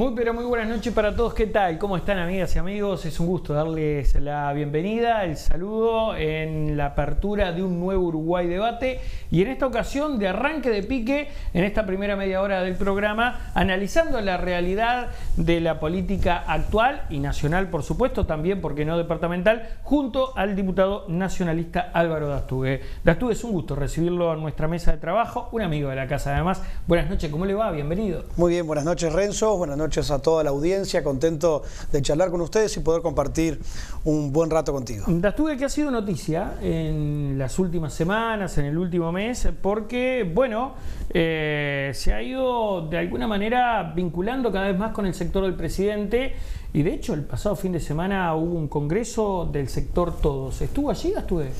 Muy pero muy buenas noches para todos. ¿Qué tal? ¿Cómo están, amigas y amigos? Es un gusto darles la bienvenida, el saludo en la apertura de un nuevo Uruguay Debate y en esta ocasión de arranque de pique en esta primera media hora del programa, analizando la realidad de la política actual y nacional, por supuesto, también, porque no departamental, junto al diputado nacionalista Álvaro Dastugue. Dastugue, es un gusto recibirlo en nuestra mesa de trabajo, un amigo de la casa además. Buenas noches, ¿cómo le va? Bienvenido. Muy bien, buenas noches, Renzo, buenas noches a toda la audiencia, contento de charlar con ustedes y poder compartir un buen rato contigo. Dastugue, que ha sido noticia en las últimas semanas, en el último mes, porque, bueno, se ha ido de alguna manera vinculando cada vez más con el sector del presidente y de hecho el pasado fin de semana hubo un congreso del sector Todos. ¿Estuvo allí, Dastugue?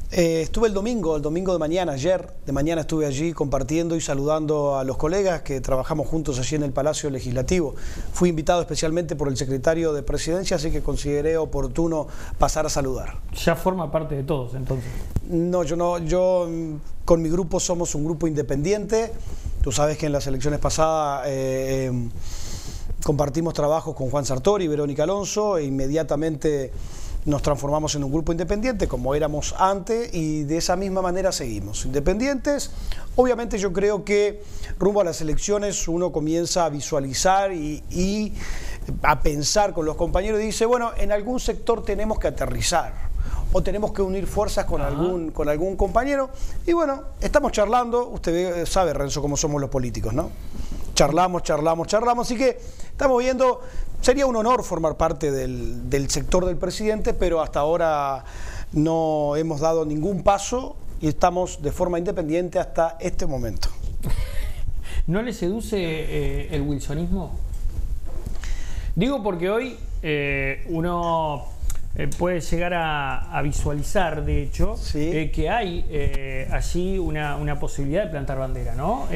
Estuve el domingo de mañana, ayer de mañana estuve allí compartiendo y saludando a los colegas que trabajamos juntos allí en el Palacio Legislativo. Fui invitado especialmente por el secretario de Presidencia, así que consideré oportuno pasar a saludar. ¿Ya forma parte de Todos entonces? No, yo con mi grupo somos un grupo independiente. Tú sabes que en las elecciones pasadas compartimos trabajos con Juan Sartori y Verónica Alonso e inmediatamente nos transformamos en un grupo independiente como éramos antes y de esa misma manera seguimos independientes. Obviamente yo creo que rumbo a las elecciones uno comienza a visualizar y a pensar con los compañeros y dice, bueno, en algún sector tenemos que aterrizar o tenemos que unir fuerzas con algún compañero y bueno, estamos charlando, usted sabe, Renzo, cómo somos los políticos, ¿no? Charlamos, así que estamos viendo, sería un honor formar parte del sector del presidente, pero hasta ahora no hemos dado ningún paso y estamos de forma independiente hasta este momento. ¿No le seduce el wilsonismo? Digo porque hoy uno puede llegar a visualizar, de hecho, ¿sí? Que hay allí una posibilidad de plantar bandera, ¿no?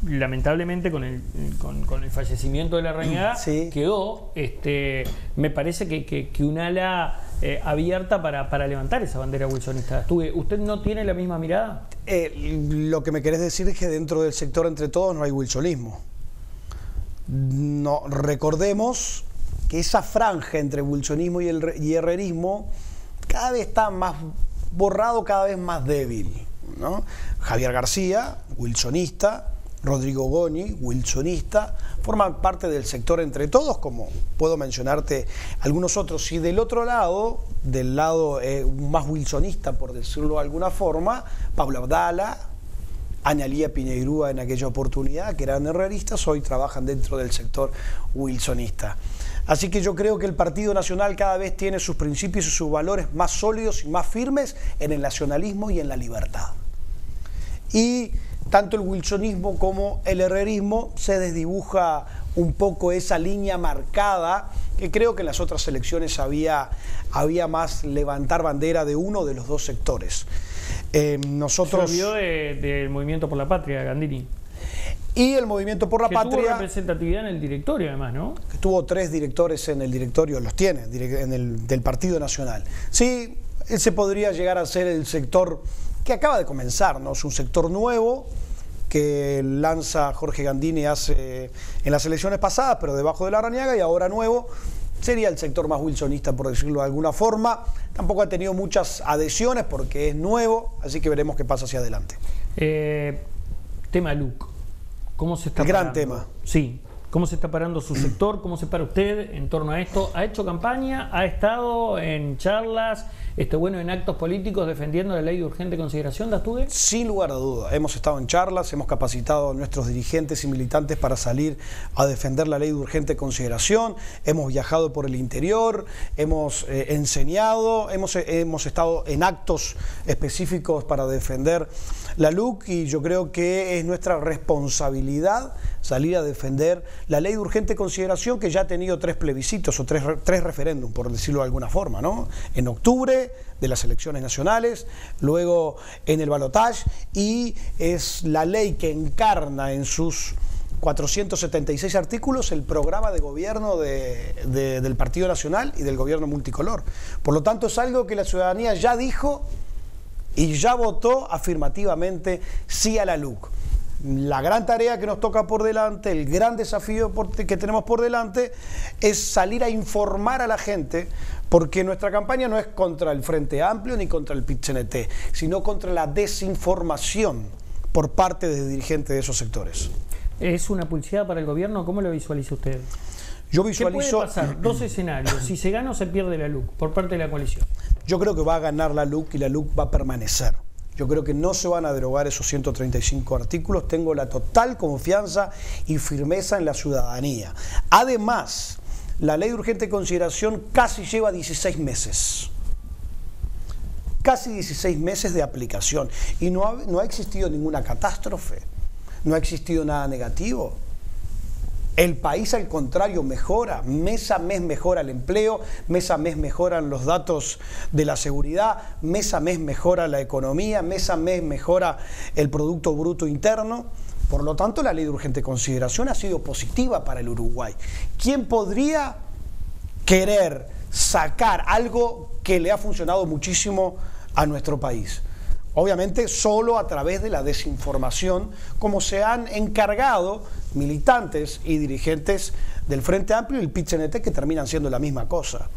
Lamentablemente con el fallecimiento de Larrañaga sí. Quedó, me parece que un ala abierta para levantar esa bandera wilsonista. ¿Usted no tiene la misma mirada? Lo que me querés decir es que dentro del sector Entre Todos no hay wilsonismo. No, recordemos que esa franja entre wilsonismo y herrerismo cada vez está más borrado, cada vez más débil, ¿no? Javier García, wilsonista, Rodrigo Goñi, wilsonista, forman parte del sector Entre Todos, como puedo mencionarte algunos otros. Y del otro lado, del lado más wilsonista, por decirlo de alguna forma, Pablo Abdala, Analía Piñeirúa en aquella oportunidad, que eran herreristas, hoy trabajan dentro del sector wilsonista. Así que yo creo que el Partido Nacional cada vez tiene sus principios y sus valores más sólidos y más firmes en el nacionalismo y en la libertad. Y tanto el wilsonismo como el herrerismo se desdibuja un poco esa línea marcada que creo que en las otras elecciones había más levantar bandera de uno de los dos sectores. Nosotros... Se olvidó del Movimiento por la Patria, Gandini. Y el Movimiento por la Patria... tuvo representatividad en el directorio además, ¿no? Que tuvo 3 directores en el directorio, los tiene, del Partido Nacional. Sí, ese podría llegar a ser el sector que acaba de comenzar, ¿no? Es un sector nuevo que lanza Jorge Gandini hace en las elecciones pasadas, pero debajo de Larrañaga, y ahora nuevo, sería el sector más wilsonista, por decirlo de alguna forma. Tampoco ha tenido muchas adhesiones porque es nuevo, así que veremos qué pasa hacia adelante. Tema LUC, ¿cómo se está parando? Gran tema. Sí. ¿Cómo se está parando su sector? ¿Cómo se para usted en torno a esto? ¿Ha hecho campaña? ¿Ha estado en charlas, en actos políticos defendiendo la ley de urgente consideración, Dastugue? Sin lugar a duda. Hemos estado en charlas, hemos capacitado a nuestros dirigentes y militantes para salir a defender la ley de urgente consideración. Hemos viajado por el interior, hemos enseñado, hemos estado en actos específicos para defender la LUC y yo creo que es nuestra responsabilidad salir a defender la ley de urgente consideración que ya ha tenido 3 plebiscitos o 3 referéndums, por decirlo de alguna forma, ¿no? En octubre de las elecciones nacionales, luego en el balotaje, y es la ley que encarna en sus 476 artículos el programa de gobierno del Partido Nacional y del gobierno multicolor. Por lo tanto, es algo que la ciudadanía ya dijo y ya votó afirmativamente sí a la LUC. La gran tarea que nos toca por delante, el gran desafío que tenemos por delante es salir a informar a la gente, porque nuestra campaña no es contra el Frente Amplio ni contra el PIT-CNT, sino contra la desinformación por parte de dirigentes de esos sectores. ¿Es una publicidad para el gobierno? ¿Cómo lo visualiza usted? Yo visualizo... ¿Qué puede pasar? Dos escenarios. Si se gana o se pierde la LUC por parte de la coalición. Yo creo que va a ganar la LUC y la LUC va a permanecer. Yo creo que no se van a derogar esos 135 artículos. Tengo la total confianza y firmeza en la ciudadanía. Además, la ley de urgente consideración casi lleva 16 meses. Casi 16 meses de aplicación. Y no ha existido ninguna catástrofe. No ha existido nada negativo. El país, al contrario, mejora, mes a mes mejora el empleo, mes a mes mejoran los datos de la seguridad, mes a mes mejora la economía, mes a mes mejora el Producto Bruto Interno. Por lo tanto, la ley de urgente consideración ha sido positiva para el Uruguay. ¿Quién podría querer sacar algo que le ha funcionado muchísimo a nuestro país? Obviamente solo a través de la desinformación, como se han encargado militantes y dirigentes del Frente Amplio y el PIT-CNT, que terminan siendo la misma cosa.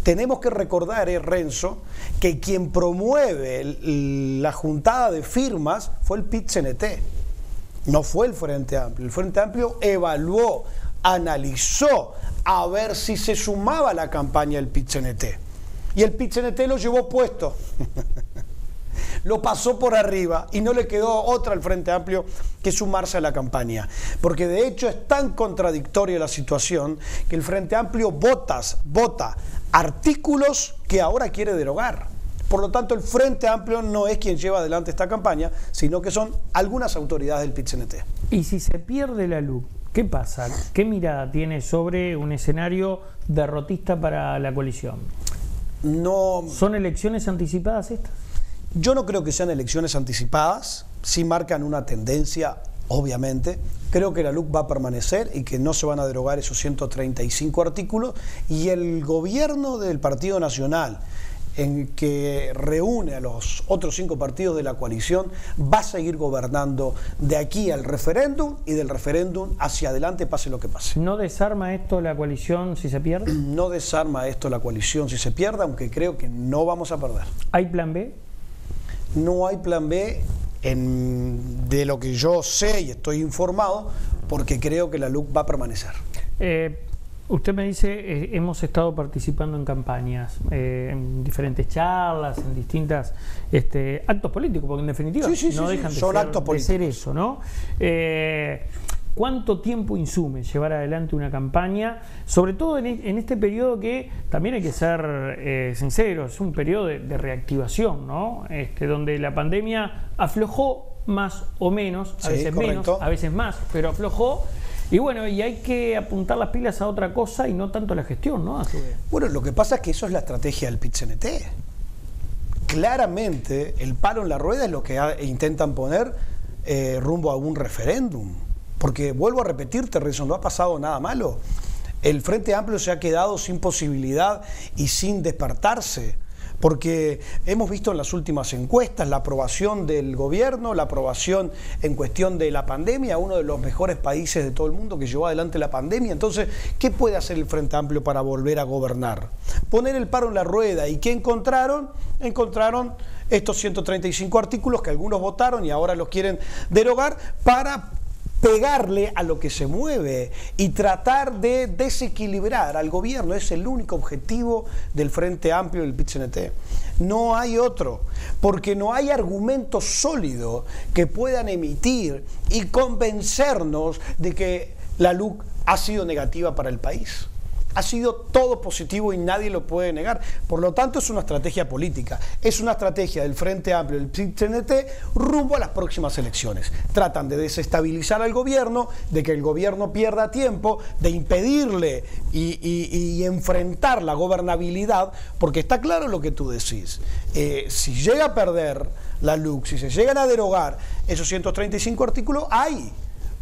Tenemos que recordar, Renzo, que quien promueve la juntada de firmas fue el PIT-CNT, no fue el Frente Amplio. El Frente Amplio evaluó, analizó a ver si se sumaba a la campaña del PIT-CNT. Y el PIT-CNT lo llevó puesto. Lo pasó por arriba y no le quedó otra al Frente Amplio que sumarse a la campaña. Porque de hecho es tan contradictoria la situación que el Frente Amplio vota artículos que ahora quiere derogar. Por lo tanto, el Frente Amplio no es quien lleva adelante esta campaña, sino que son algunas autoridades del PIT-CNT. Y si se pierde la LUC, ¿qué pasa? ¿Qué mirada tiene sobre un escenario derrotista para la coalición? No. ¿Son elecciones anticipadas estas? Yo no creo que sean elecciones anticipadas, sí marcan una tendencia, obviamente. Creo que la LUC va a permanecer y que no se van a derogar esos 135 artículos, y el gobierno del Partido Nacional, en que reúne a los otros 5 partidos de la coalición, va a seguir gobernando de aquí al referéndum y del referéndum hacia adelante, pase lo que pase. ¿No desarma esto la coalición si se pierde? No desarma esto la coalición si se pierde, aunque creo que no vamos a perder. ¿Hay plan B? No hay plan B de lo que yo sé y estoy informado, porque creo que la LUC va a permanecer. Usted me dice, hemos estado participando en campañas, en diferentes charlas, en distintos actos políticos, porque en definitiva no dejan de ser eso, ¿no? ¿Cuánto tiempo insume llevar adelante una campaña? Sobre todo en este periodo que también hay que ser sinceros, es un periodo de reactivación, ¿no? Donde la pandemia aflojó más o menos, a veces menos, a veces más, pero aflojó. Y bueno, y hay que apuntar las pilas a otra cosa y no tanto a la gestión, ¿no? A su vez. Bueno, lo que pasa es que eso es la estrategia del PIT-CNT. Claramente, el palo en la rueda es lo que intentan poner rumbo a un referéndum. Porque, vuelvo a repetirte, Renzo, no ha pasado nada malo. El Frente Amplio se ha quedado sin posibilidad y sin despertarse. Porque hemos visto en las últimas encuestas la aprobación del gobierno, la aprobación en cuestión de la pandemia, uno de los mejores países de todo el mundo que llevó adelante la pandemia. Entonces, ¿qué puede hacer el Frente Amplio para volver a gobernar? Poner el palo en la rueda. ¿Y qué encontraron? Encontraron estos 135 artículos que algunos votaron y ahora los quieren derogar para pegarle a lo que se mueve y tratar de desequilibrar al gobierno. Es el único objetivo del Frente Amplio y del PIT-CNT. No hay otro, porque no hay argumento sólido que puedan emitir y convencernos de que la LUC ha sido negativa para el país. Ha sido todo positivo y nadie lo puede negar. Por lo tanto, es una estrategia política. Es una estrategia del Frente Amplio, del PIT-CNT, rumbo a las próximas elecciones. Tratan de desestabilizar al gobierno, de que el gobierno pierda tiempo, de impedirle y enfrentar la gobernabilidad, porque está claro lo que tú decís. Si llega a perder la LUC, si se llegan a derogar esos 135 artículos, hay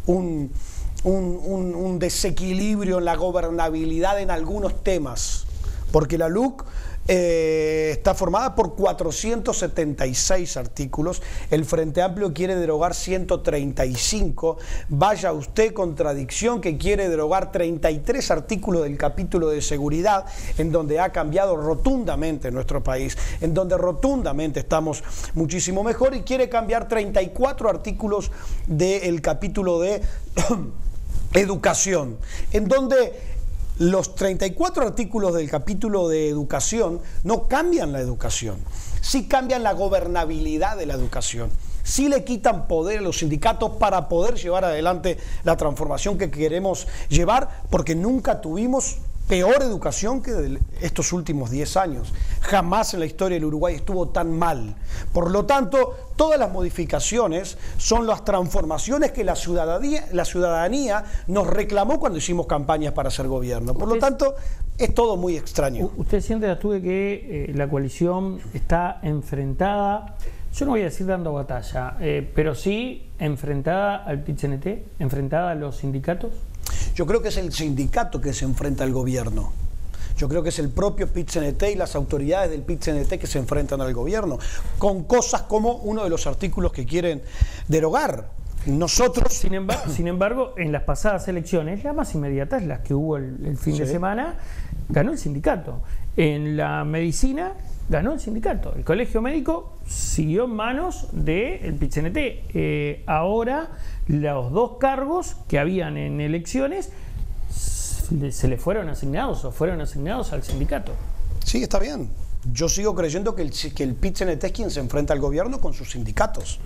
un desequilibrio en la gobernabilidad en algunos temas, porque la LUC está formada por 476 artículos. El Frente Amplio quiere derogar 135. Vaya usted, contradicción, que quiere derogar 33 artículos del capítulo de seguridad, en donde ha cambiado rotundamente nuestro país, en donde rotundamente estamos muchísimo mejor, y quiere cambiar 34 artículos del capítulo de educación, en donde los 34 artículos del capítulo de educación no cambian la educación, sí cambian la gobernabilidad de la educación, sí le quitan poder a los sindicatos para poder llevar adelante la transformación que queremos llevar, porque nunca tuvimos peor educación que de estos últimos 10 años. Jamás en la historia del Uruguay estuvo tan mal. Por lo tanto, todas las modificaciones son las transformaciones que la ciudadanía nos reclamó cuando hicimos campañas para hacer gobierno. Por lo tanto, es todo muy extraño. ¿Usted siente, Astugue, que la coalición está enfrentada, yo no voy a decir dando batalla, pero sí enfrentada al PIT-CNT, enfrentada a los sindicatos? Yo creo que es el sindicato que se enfrenta al gobierno. Yo creo que es el propio PIT-CNT y las autoridades del PIT-CNT que se enfrentan al gobierno, con cosas como uno de los artículos que quieren derogar. Nosotros... Sin embargo, en las pasadas elecciones, las más inmediatas, las que hubo el fin de semana, ganó el sindicato. En la medicina ganó el sindicato. El colegio médico siguió en manos del PIT-CNT. Ahora, los dos cargos que habían en elecciones se le fueron asignados o fueron asignados al sindicato. Sí, está bien. Yo sigo creyendo que el PIT-CNT es quien se enfrenta al gobierno con sus sindicatos.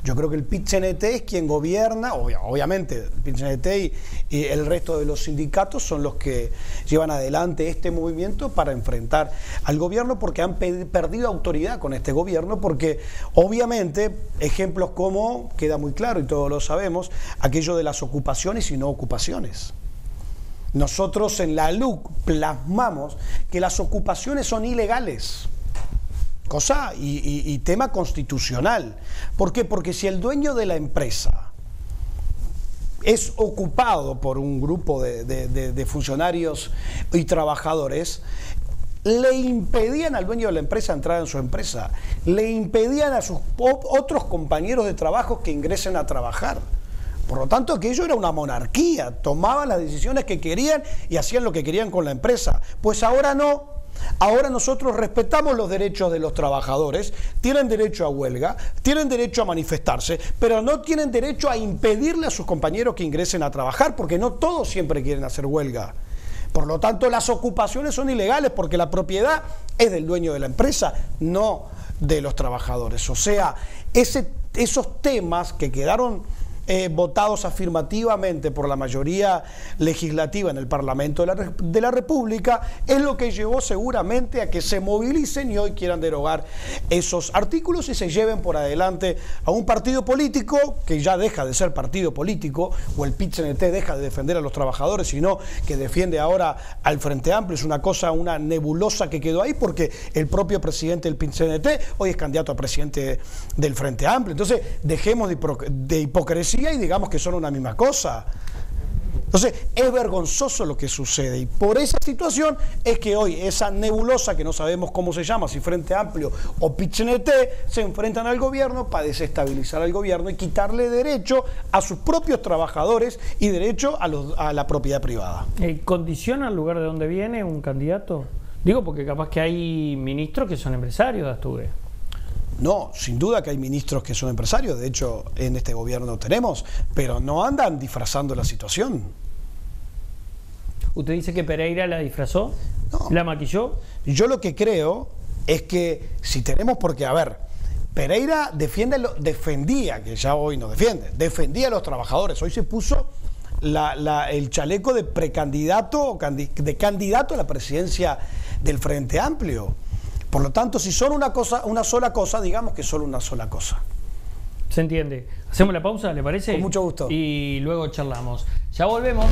Yo creo que el PIT-CNT es quien gobierna, obviamente, el PIT-CNT y el resto de los sindicatos son los que llevan adelante este movimiento para enfrentar al gobierno, porque han perdido autoridad con este gobierno, porque obviamente ejemplos como, queda muy claro y todos lo sabemos, aquello de las ocupaciones y no ocupaciones. Nosotros en la LUC plasmamos que las ocupaciones son ilegales. Cosa y tema constitucional. ¿Por qué? Porque si el dueño de la empresa es ocupado por un grupo de funcionarios y trabajadores, le impedían al dueño de la empresa entrar en su empresa, le impedían a sus otros compañeros de trabajo que ingresen a trabajar. Por lo tanto, aquello era una monarquía, tomaban las decisiones que querían y hacían lo que querían con la empresa. Pues ahora no. Ahora nosotros respetamos los derechos de los trabajadores, tienen derecho a huelga, tienen derecho a manifestarse, pero no tienen derecho a impedirle a sus compañeros que ingresen a trabajar, porque no todos siempre quieren hacer huelga. Por lo tanto, las ocupaciones son ilegales porque la propiedad es del dueño de la empresa, no de los trabajadores. O sea, esos temas que quedaron votados afirmativamente por la mayoría legislativa en el Parlamento de la República, es lo que llevó seguramente a que se movilicen y hoy quieran derogar esos artículos y se lleven por adelante a un partido político que ya deja de ser partido político, o el PIT-CNT deja de defender a los trabajadores, sino que defiende ahora al Frente Amplio. Es una cosa, una nebulosa que quedó ahí, porque el propio presidente del PIT-CNT hoy es candidato a presidente del Frente Amplio. Entonces, dejemos de hipocresía y digamos que son una misma cosa. Entonces, es vergonzoso lo que sucede, y por esa situación es que hoy esa nebulosa que no sabemos cómo se llama, si Frente Amplio o PIT-CNT, se enfrentan al gobierno para desestabilizar al gobierno y quitarle derecho a sus propios trabajadores y derecho a la propiedad privada. ¿Condiciona el lugar de donde viene un candidato? Digo porque capaz que hay ministros que son empresarios, Astugue. No, sin duda que hay ministros que son empresarios, de hecho en este gobierno tenemos, pero no andan disfrazando la situación. ¿Usted dice que Pereira la disfrazó? No. ¿La maquilló? Yo lo que creo es que si tenemos, porque a ver, Pereira defendía, que ya hoy no defiende, defendía a los trabajadores, hoy se puso el chaleco de precandidato, de candidato a la presidencia del Frente Amplio. Por lo tanto, si son una sola cosa, digamos que solo una sola cosa. Se entiende. Hacemos la pausa, ¿le parece? Con mucho gusto. Y luego charlamos. Ya volvemos.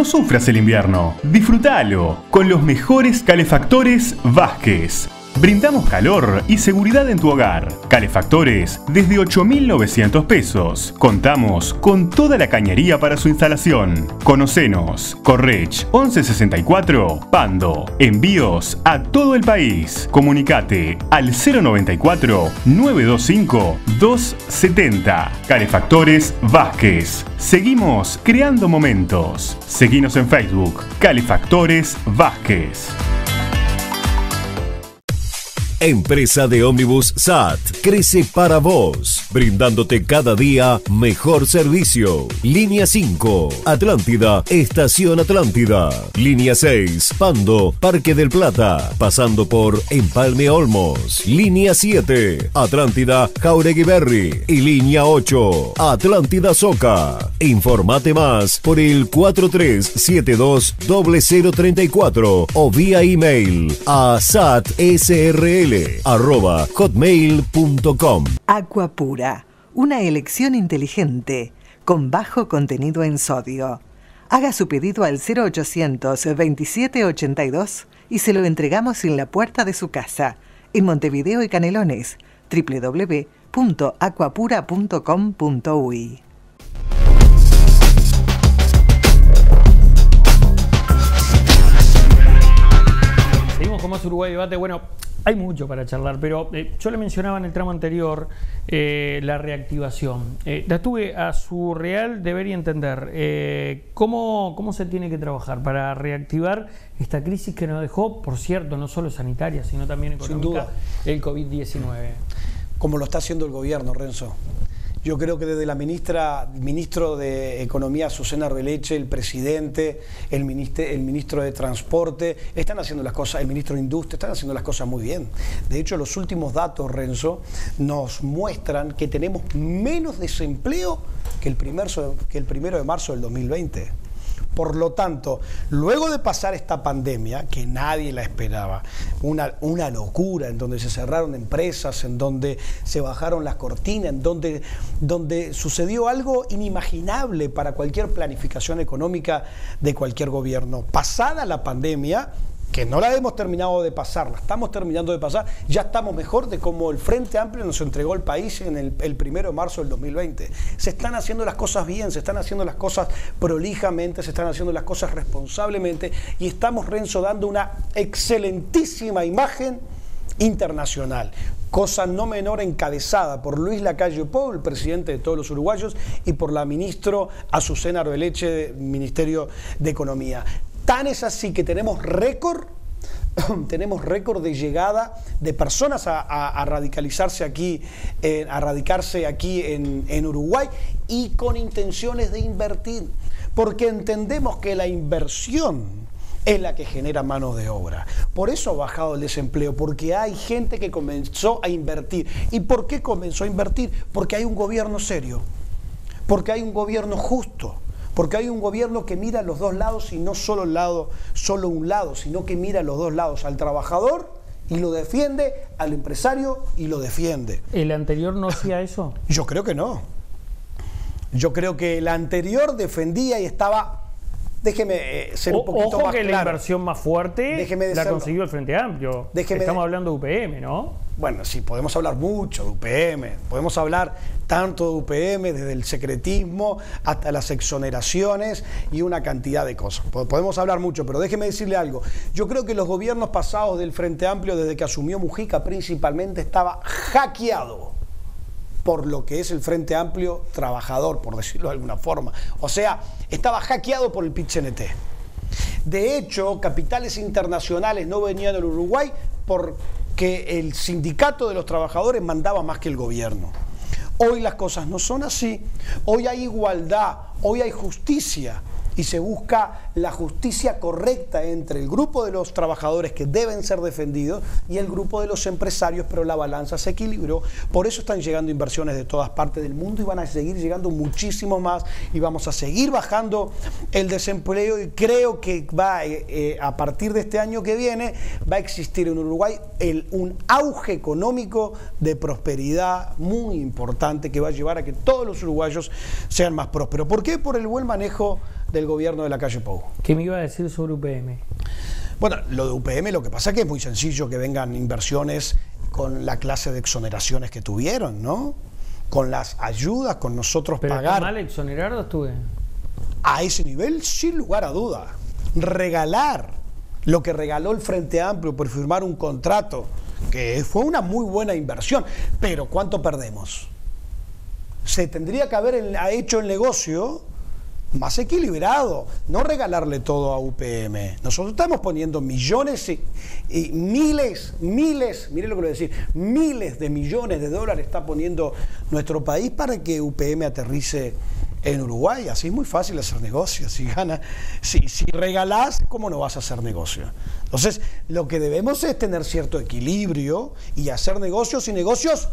No sufras el invierno, disfrútalo con los mejores calefactores Vázquez. Brindamos calor y seguridad en tu hogar. Calefactores desde 8.900 pesos. Contamos con toda la cañería para su instalación. Conocenos. Correch 1164 Pando. Envíos a todo el país. Comunicate al 094 925 270. Calefactores Vázquez. Seguimos creando momentos. Seguinos en Facebook. Calefactores Vázquez. Empresa de ómnibus SAT crece para vos, brindándote cada día mejor servicio. Línea 5, Atlántida, Estación Atlántida. Línea 6, Pando, Parque del Plata, pasando por Empalme Olmos. Línea 7, Atlántida, Jauregui Berry. Y línea 8, Atlántida Soca. Informate más por el 43720034 o vía email a satsrl@hotmail.com. Agua pura, una elección inteligente, con bajo contenido en sodio. Haga su pedido al 0800 2782 y se lo entregamos en la puerta de su casa, en Montevideo y Canelones, www.aquapura.com.uy. Seguimos con más Uruguay Debate. Bueno, hay mucho para charlar, pero yo le mencionaba en el tramo anterior la reactivación. La tuve a su real deber y entender. ¿Cómo se tiene que trabajar para reactivar esta crisis que nos dejó, por cierto, no solo sanitaria, sino también económica, el COVID-19? Como lo está haciendo el gobierno, Renzo. Yo creo que desde el ministro de Economía, Azucena Arbeleche, el presidente, el ministro de Transporte, están haciendo las cosas, el ministro de Industria, están haciendo las cosas muy bien. De hecho, los últimos datos, Renzo, nos muestran que tenemos menos desempleo que el 1 de marzo del 2020. Por lo tanto, luego de pasar esta pandemia, que nadie la esperaba, una locura, en donde se cerraron empresas, en donde se bajaron las cortinas, en donde sucedió algo inimaginable para cualquier planificación económica de cualquier gobierno. Pasada la pandemia, que no la hemos terminado de pasar, la estamos terminando de pasar, ya estamos mejor de cómo el Frente Amplio nos entregó el país en el 1 de marzo del 2020. Se están haciendo las cosas bien, se están haciendo las cosas prolijamente, se están haciendo las cosas responsablemente y estamos, Renzo, dando una excelentísima imagen internacional. Cosa no menor encabezada por Luis Lacalle Pou, el presidente de todos los uruguayos, y por la ministra Azucena Arbeleche del Ministerio de Economía. Tan es así que tenemos récord de llegada de personas a radicalizarse aquí, a radicarse aquí en Uruguay y con intenciones de invertir, porque entendemos que la inversión es la que genera mano de obra. Por eso ha bajado el desempleo, porque hay gente que comenzó a invertir. ¿Y por qué comenzó a invertir? Porque hay un gobierno serio, porque hay un gobierno justo, porque hay un gobierno que mira a los dos lados y no solo un lado, sino que mira a los dos lados, al trabajador y lo defiende, al empresario y lo defiende. ¿El anterior no hacía eso? Yo creo que no. Yo creo que el anterior defendía y estaba... Déjeme ser un poquito Ojo más que claro. La inversión más fuerte la consiguió el Frente Amplio. Estamos hablando de UPM, ¿no? Bueno, sí, podemos hablar mucho de UPM, podemos hablar tanto de UPM, desde el secretismo hasta las exoneraciones y una cantidad de cosas. Podemos hablar mucho, pero déjeme decirle algo. Yo creo que los gobiernos pasados del Frente Amplio, desde que asumió Mujica principalmente, estaba hackeado por lo que es el Frente Amplio trabajador, por decirlo de alguna forma. O sea, estaba hackeado por el PIT-CNT. De hecho, capitales internacionales no venían al Uruguay porque el sindicato de los trabajadores mandaba más que el gobierno. Hoy las cosas no son así. Hoy hay igualdad, hoy hay justicia. Y se busca la justicia correcta entre el grupo de los trabajadores que deben ser defendidos y el grupo de los empresarios, pero la balanza se equilibró. Por eso están llegando inversiones de todas partes del mundo y van a seguir llegando muchísimo más y vamos a seguir bajando el desempleo y creo que a partir de este año que viene va a existir en Uruguay un auge económico de prosperidad muy importante que va a llevar a que todos los uruguayos sean más prósperos. ¿Por qué? Por el buen manejo del gobierno de la calle Pou. ¿Qué me iba a decir sobre UPM? Bueno, lo de UPM lo que pasa es que es muy sencillo que vengan inversiones con la clase de exoneraciones que tuvieron, ¿no? Con las ayudas, con nosotros ¿Pero pagar. está mal exonerar o estuve? A ese nivel, sin lugar a duda. Regalar lo que regaló el Frente Amplio por firmar un contrato, que fue una muy buena inversión, pero ¿cuánto perdemos? Se tendría que haber hecho el negocio más equilibrado, no regalarle todo a UPM. Nosotros estamos poniendo millones y miles, mire lo que voy a decir, miles de millones de dólares está poniendo nuestro país para que UPM aterrice en Uruguay. Así es muy fácil hacer negocio. Si regalás, ¿cómo no vas a hacer negocio? Entonces, lo que debemos es tener cierto equilibrio y hacer negocios y negocios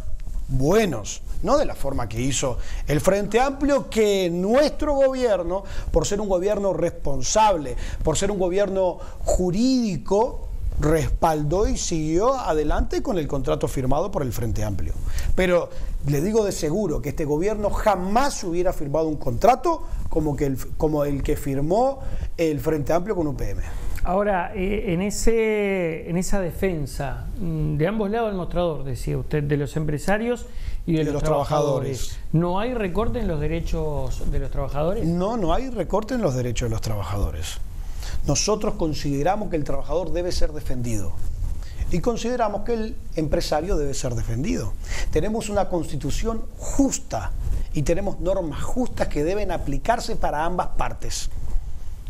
buenos, no de la forma que hizo el Frente Amplio, que nuestro gobierno, por ser un gobierno responsable, por ser un gobierno jurídico, respaldó y siguió adelante con el contrato firmado por el Frente Amplio. Pero le digo de seguro que este gobierno jamás hubiera firmado un contrato como el que firmó el Frente Amplio con UPM. Ahora, en esa defensa de ambos lados del mostrador, decía usted, de los empresarios y de los trabajadores, ¿no hay recorte en los derechos de los trabajadores? No, no hay recorte en los derechos de los trabajadores. Nosotros consideramos que el trabajador debe ser defendido y consideramos que el empresario debe ser defendido. Tenemos una constitución justa y tenemos normas justas que deben aplicarse para ambas partes.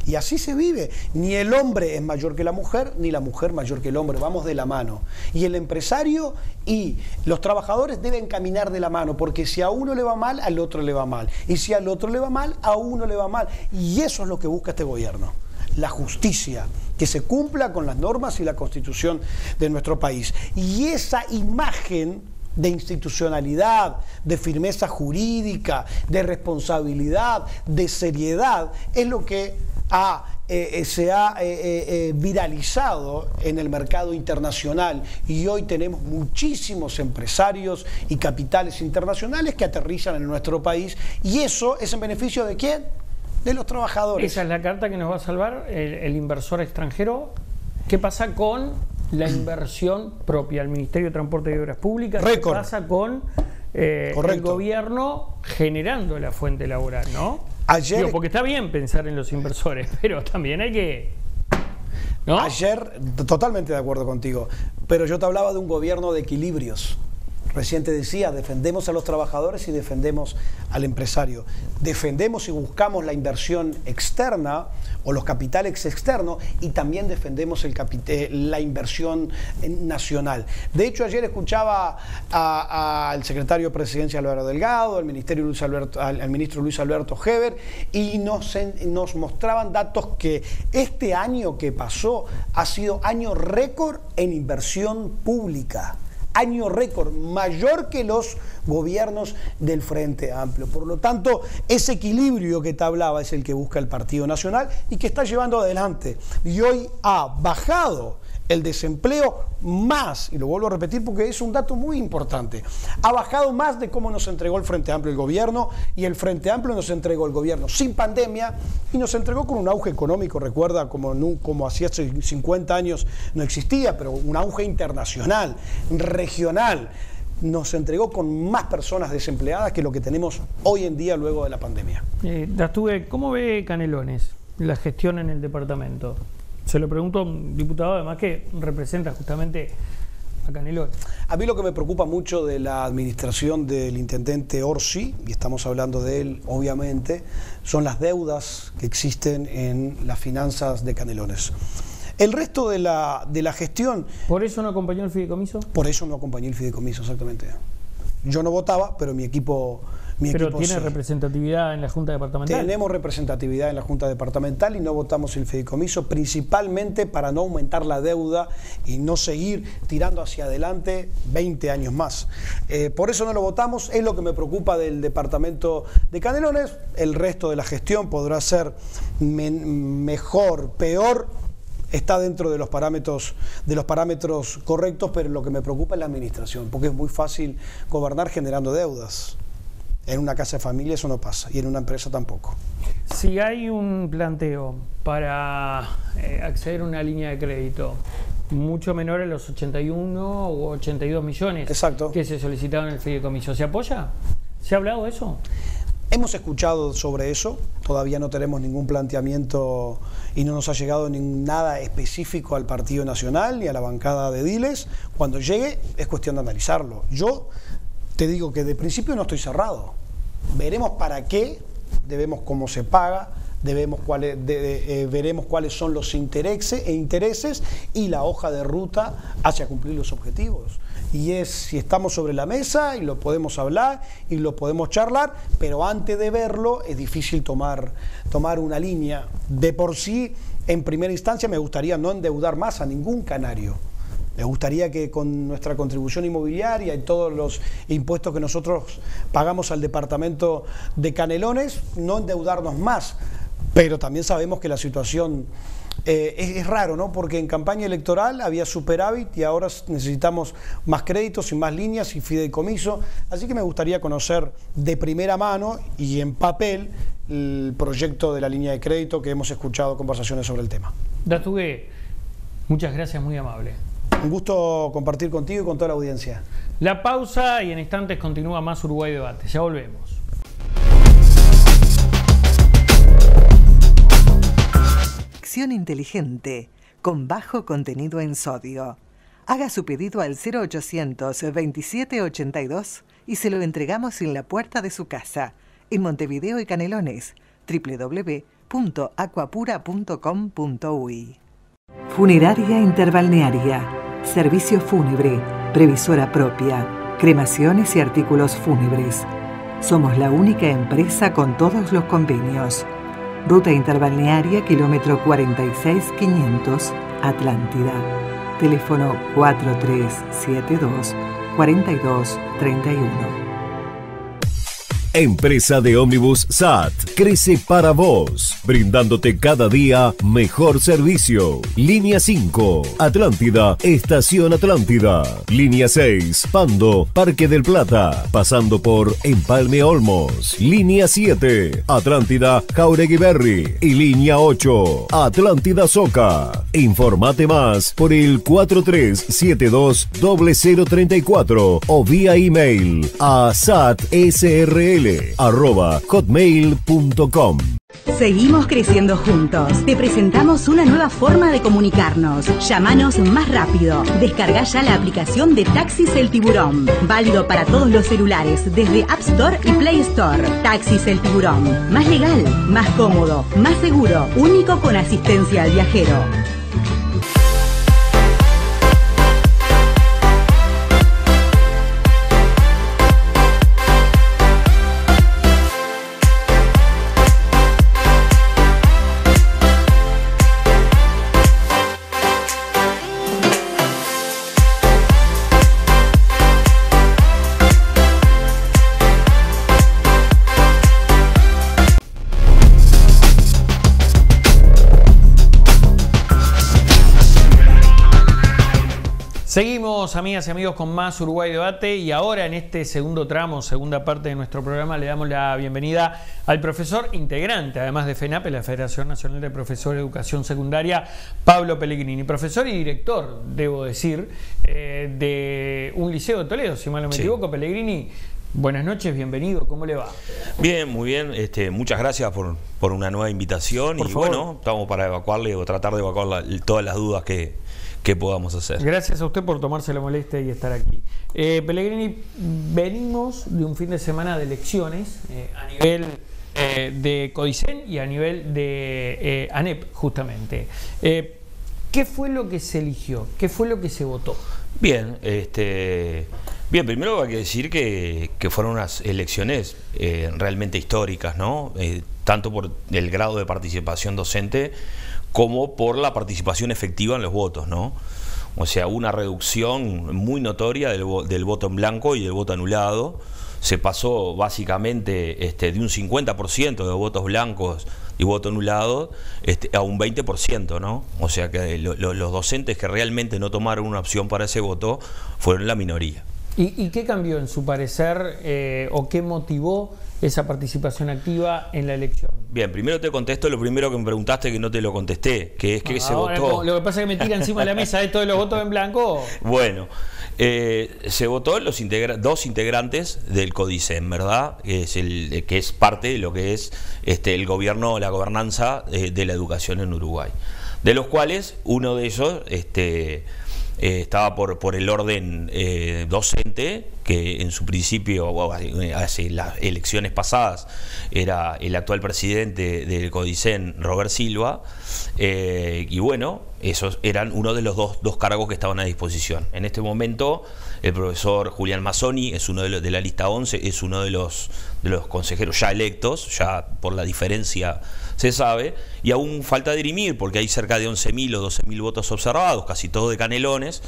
Y así se vive. Ni el hombre es mayor que la mujer, ni la mujer mayor que el hombre. Vamos de la mano. Y el empresario y los trabajadores deben caminar de la mano, porque si a uno le va mal, al otro le va mal. Y si al otro le va mal, a uno le va mal. Y eso es lo que busca este gobierno. La justicia, que se cumpla con las normas y la constitución de nuestro país. Y esa imagen de institucionalidad, de firmeza jurídica, de responsabilidad, de seriedad, es lo que se ha viralizado en el mercado internacional, y hoy tenemos muchísimos empresarios y capitales internacionales que aterrizan en nuestro país, y eso es en beneficio ¿de quién? De los trabajadores. ¿Esa es la carta que nos va a salvar el inversor extranjero? ¿Qué pasa con la inversión propia? El Ministerio de Transporte y Obras Públicas. Récord. ¿Qué pasa con el gobierno generando la fuente laboral, no? Ayer, porque está bien pensar en los inversores, pero también hay que... ¿no? Ayer, totalmente de acuerdo contigo, pero yo te hablaba de un gobierno de equilibrios. Recién te decía, defendemos a los trabajadores y defendemos al empresario. Defendemos y buscamos la inversión externa o los capitales externos, y también defendemos la inversión nacional. De hecho, ayer escuchaba al secretario de Presidencia Álvaro Delgado, al ministro Luis Alberto Heber, y nos mostraban datos que este año que pasó ha sido año récord en inversión pública. Año récord, mayor que los gobiernos del Frente Amplio. Por lo tanto, ese equilibrio que te hablaba es el que busca el Partido Nacional y que está llevando adelante. Y hoy ha bajado el desempleo más, y lo vuelvo a repetir porque es un dato muy importante, ha bajado más de cómo nos entregó el Frente Amplio el gobierno, y el Frente Amplio nos entregó el gobierno sin pandemia y nos entregó con un auge económico, recuerda, como hacía 50 años no existía, pero un auge internacional, regional. Nos entregó con más personas desempleadas que lo que tenemos hoy en día luego de la pandemia. Dastugue, ¿cómo ve Canelones la gestión en el departamento? Se lo pregunto a un diputado además que representa justamente a Canelones. A mí lo que me preocupa mucho de la administración del intendente Orsi, y estamos hablando de él obviamente, son las deudas que existen en las finanzas de Canelones. El resto de la gestión... ¿Por eso no acompañó el fideicomiso? Por eso no acompañé el fideicomiso, exactamente. Yo no votaba, pero mi equipo... ¿Pero tiene representatividad en la Junta Departamental? Tenemos representatividad en la Junta Departamental y no votamos el fideicomiso, principalmente para no aumentar la deuda y no seguir tirando hacia adelante 20 años más. Por eso no lo votamos, es lo que me preocupa del departamento de Canelones. El resto de la gestión podrá ser mejor, peor, está dentro de los parámetros correctos, pero lo que me preocupa es la administración, porque es muy fácil gobernar generando deudas. En una casa de familia eso no pasa, y en una empresa tampoco. Si hay un planteo para acceder a una línea de crédito mucho menor a los 81 o 82 millones Exacto. que se solicitaron en el fideicomiso, ¿se apoya? ¿Se ha hablado de eso? Hemos escuchado sobre eso, todavía no tenemos ningún planteamiento y no nos ha llegado nada específico al Partido Nacional ni a la bancada de Diles. Cuando llegue es cuestión de analizarlo. Yo te digo que de principio no estoy cerrado. Veremos para qué, debemos cómo se paga, veremos cuáles son los intereses y la hoja de ruta hacia cumplir los objetivos. Y es si estamos sobre la mesa y lo podemos hablar y lo podemos charlar, pero antes de verlo es difícil tomar una línea. De por sí, en primera instancia me gustaría no endeudar más a ningún canario. Me gustaría que con nuestra contribución inmobiliaria y todos los impuestos que nosotros pagamos al departamento de Canelones, no endeudarnos más. Pero también sabemos que la situación es raro, ¿no? Porque en campaña electoral había superávit y ahora necesitamos más créditos y más líneas y fideicomiso. Así que me gustaría conocer de primera mano y en papel el proyecto de la línea de crédito, que hemos escuchado conversaciones sobre el tema. Datugué, muchas gracias, muy amable. Un gusto compartir contigo y con toda la audiencia. La pausa y en instantes continúa más Uruguay Debate. Ya volvemos. Acción inteligente, con bajo contenido en sodio. Haga su pedido al 0800 2782 y se lo entregamos en la puerta de su casa, en Montevideo y Canelones, www.aquapura.com.uy. Funeraria Interbalnearia, servicio fúnebre, previsora propia, cremaciones y artículos fúnebres. Somos la única empresa con todos los convenios. Ruta Interbalnearia, kilómetro 46500, Atlántida. Teléfono 4372-4231. Empresa de ómnibus SAT crece para vos, brindándote cada día mejor servicio. Línea 5, Atlántida, Estación Atlántida. Línea 6, Pando, Parque del Plata, pasando por Empalme Olmos. Línea 7, Atlántida, Jauregui Berry. Y línea 8, Atlántida Soca. Informate más por el 4372-0034 o vía email a satsrl@hotmail.com. Seguimos creciendo juntos. Te presentamos una nueva forma de comunicarnos. Llámanos más rápido. Descarga ya la aplicación de Taxis El Tiburón. Válido para todos los celulares, desde App Store y Play Store. Taxis El Tiburón. Más legal, más cómodo, más seguro. Único con asistencia al viajero. Seguimos, amigas y amigos, con más Uruguay Debate y ahora en este segundo tramo, segunda parte de nuestro programa, le damos la bienvenida al profesor integrante, además de FENAPE, la Federación Nacional de Profesores de Educación Secundaria, Pablo Pellegrini, profesor y director, debo decir, de un liceo de Toledo, si mal no me equivoco. Pellegrini, buenas noches, bienvenido, ¿cómo le va? Bien, muy bien, muchas gracias por una nueva invitación. Por y favor. Bueno, estamos para evacuarle o tratar de evacuar todas las dudas que podamos hacer. Gracias a usted por tomarse la molestia y estar aquí. Pellegrini, venimos de un fin de semana de elecciones a nivel de Codicen y a nivel de ANEP, justamente. ¿Qué fue lo que se eligió? ¿Qué fue lo que se votó? Bien, bien, primero hay que decir que fueron unas elecciones realmente históricas, ¿no? Tanto por el grado de participación docente como por la participación efectiva en los votos, ¿no? O sea, una reducción muy notoria del voto en blanco y del voto anulado. Se pasó básicamente de un 50% de votos blancos y voto anulado a un 20%, ¿no? O sea que los docentes que realmente no tomaron una opción para ese voto fueron la minoría. ¿Y qué cambió en su parecer o qué motivó esa participación activa en la elección? Bien, primero te contesto lo primero que me preguntaste que no te lo contesté, que es que se votó. Lo que pasa es que me tira encima de la mesa esto de los votos en blanco. Bueno, se votó dos integrantes del CODICEN, ¿verdad? Que es parte de lo que es el gobierno, la gobernanza de la educación en Uruguay. De los cuales uno de ellos estaba por el orden docente, que en su principio, hace las elecciones pasadas, era el actual presidente del CODICEN, Robert Silva, y bueno, esos eran uno de los dos cargos que estaban a disposición. En este momento, el profesor Julián Mazzoni es uno de la lista 11, es uno de los consejeros ya electos, ya por la diferencia se sabe, y aún falta dirimir, porque hay cerca de 11.000 o 12.000 votos observados, casi todo de Canelones,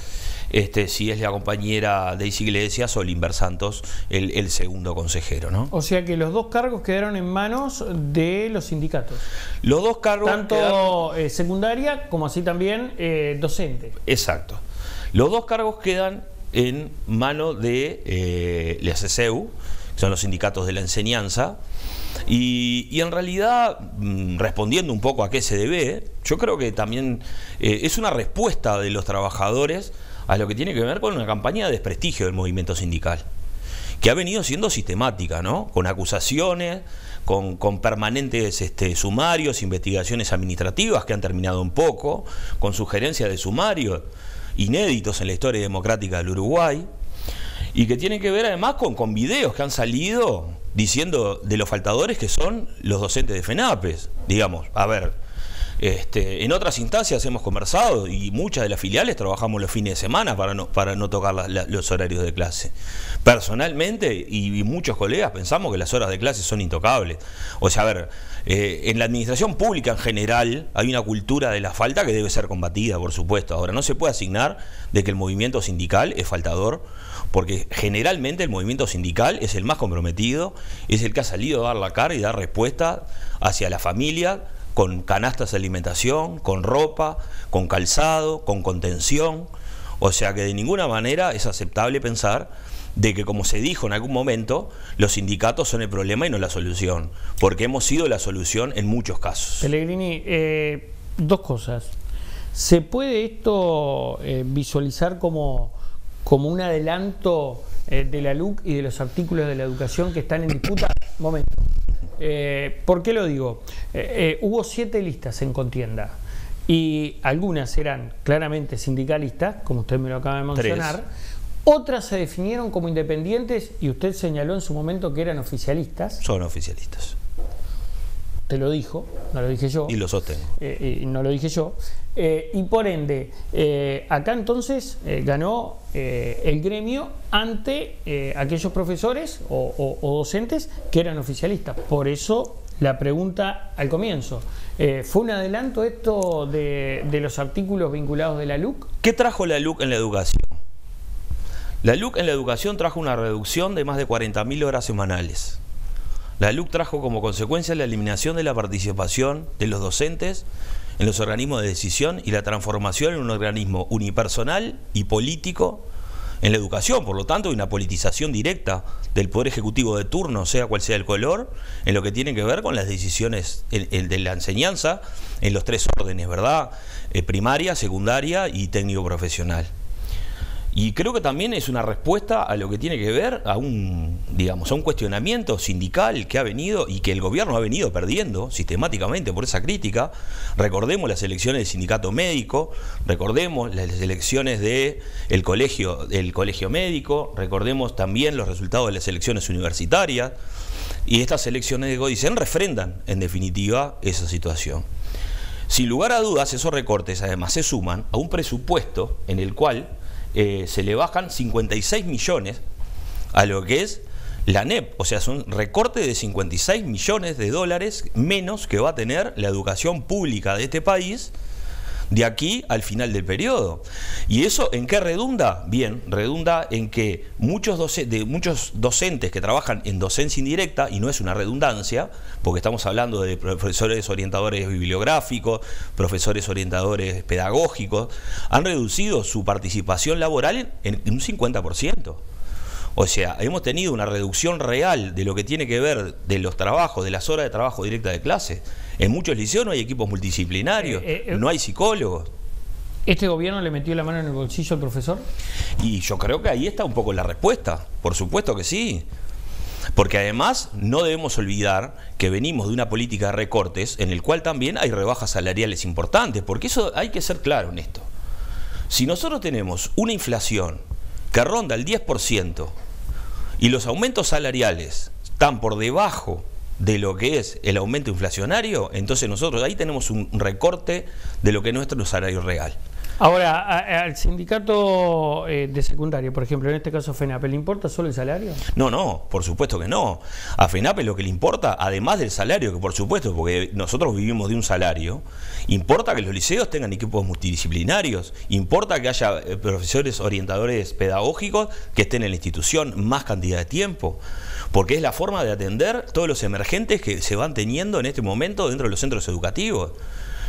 si es la compañera Daisy Iglesias o Limber Santos el segundo consejero, ¿no? O sea que los dos cargos quedaron en manos de los sindicatos. Los dos cargos tanto secundaria como así también docente. Exacto. Los dos cargos quedan en mano de la CCEU, que son los sindicatos de la enseñanza. Y en realidad, respondiendo un poco a qué se debe, yo creo que también es una respuesta de los trabajadores a lo que tiene que ver con una campaña de desprestigio del movimiento sindical, que ha venido siendo sistemática, ¿no? Con acusaciones, con permanentes sumarios, investigaciones administrativas que han terminado un poco, con sugerencias de sumarios inéditos en la historia democrática del Uruguay, y que tienen que ver además con videos que han salido diciendo de los faltadores que son los docentes de FENAPES. Digamos, a ver, en otras instancias hemos conversado y muchas de las filiales trabajamos los fines de semana para no tocar los horarios de clase. Personalmente, y muchos colegas pensamos que las horas de clase son intocables. O sea, a ver, en la administración pública en general hay una cultura de la falta que debe ser combatida, por supuesto. Ahora, no se puede asignar de que el movimiento sindical es faltador, porque generalmente el movimiento sindical es el más comprometido, es el que ha salido a dar la cara y dar respuesta hacia la familia, con canastas de alimentación, con ropa, con calzado, con contención. O sea que de ninguna manera es aceptable pensar de que, como se dijo en algún momento, los sindicatos son el problema y no la solución, porque hemos sido la solución en muchos casos. Pellegrini, dos cosas. ¿Se puede esto visualizar como un adelanto de la LUC y de los artículos de la educación que están en disputa? Momento. ¿Por qué lo digo? Hubo 7 listas en contienda y algunas eran claramente sindicalistas, como usted me lo acaba de mencionar. 3. Otras se definieron como independientes y usted señaló en su momento que eran oficialistas. Son oficialistas. Te lo dijo, no lo dije yo. Y lo sostengo. No lo dije yo. Y por ende, acá entonces ganó el gremio ante aquellos profesores o docentes que eran oficialistas. Por eso la pregunta al comienzo. ¿Fue un adelanto esto de los artículos vinculados de la LUC? ¿Qué trajo la LUC en la educación? La LUC en la educación trajo una reducción de más de 40.000 horas semanales. La LUC trajo como consecuencia la eliminación de la participación de los docentes en los organismos de decisión y la transformación en un organismo unipersonal y político en la educación. Por lo tanto, hay una politización directa del Poder Ejecutivo de turno, sea cual sea el color, en lo que tiene que ver con las decisiones de la enseñanza en los 3 órdenes, ¿verdad? Primaria, secundaria y técnico profesional. Y creo que también es una respuesta a lo que tiene que ver a un cuestionamiento sindical que ha venido y que el gobierno ha venido perdiendo sistemáticamente por esa crítica. Recordemos las elecciones del sindicato médico, recordemos las elecciones del colegio médico, recordemos también los resultados de las elecciones universitarias, y estas elecciones de CODICEN refrendan en definitiva esa situación. Sin lugar a dudas, esos recortes además se suman a un presupuesto en el cual se le bajan 56 millones a lo que es la NEP, o sea, son recortes de 56 millones de dólares menos que va a tener la educación pública de este país de aquí al final del periodo. ¿Y eso en qué redunda? Bien, redunda en que muchos docentes que trabajan en docencia indirecta, y no es una redundancia, porque estamos hablando de profesores orientadores bibliográficos, profesores orientadores pedagógicos, han reducido su participación laboral en un 50%. O sea, hemos tenido una reducción real de lo que tiene que ver de los trabajos, de las horas de trabajo directa de clase. En muchos liceos no hay equipos multidisciplinarios, no hay psicólogos. ¿Este gobierno le metió la mano en el bolsillo al profesor? Y yo creo que ahí está un poco la respuesta, por supuesto que sí. Porque además no debemos olvidar que venimos de una política de recortes en el cual también hay rebajas salariales importantes, porque eso hay que ser claro en esto. Si nosotros tenemos una inflación que ronda el 10% y los aumentos salariales están por debajo de lo que es el aumento inflacionario, entonces nosotros ahí tenemos un recorte de lo que es nuestro salario real. Ahora, al sindicato de secundaria, por ejemplo, en este caso FENAPE, ¿le importa solo el salario? No, por supuesto que no. A FENAPE lo que le importa, además del salario, que por supuesto, porque nosotros vivimos de un salario, importa que los liceos tengan equipos multidisciplinarios, importa que haya profesores orientadores pedagógicos que estén en la institución más cantidad de tiempo, porque es la forma de atender todos los emergentes que se van teniendo en este momento dentro de los centros educativos.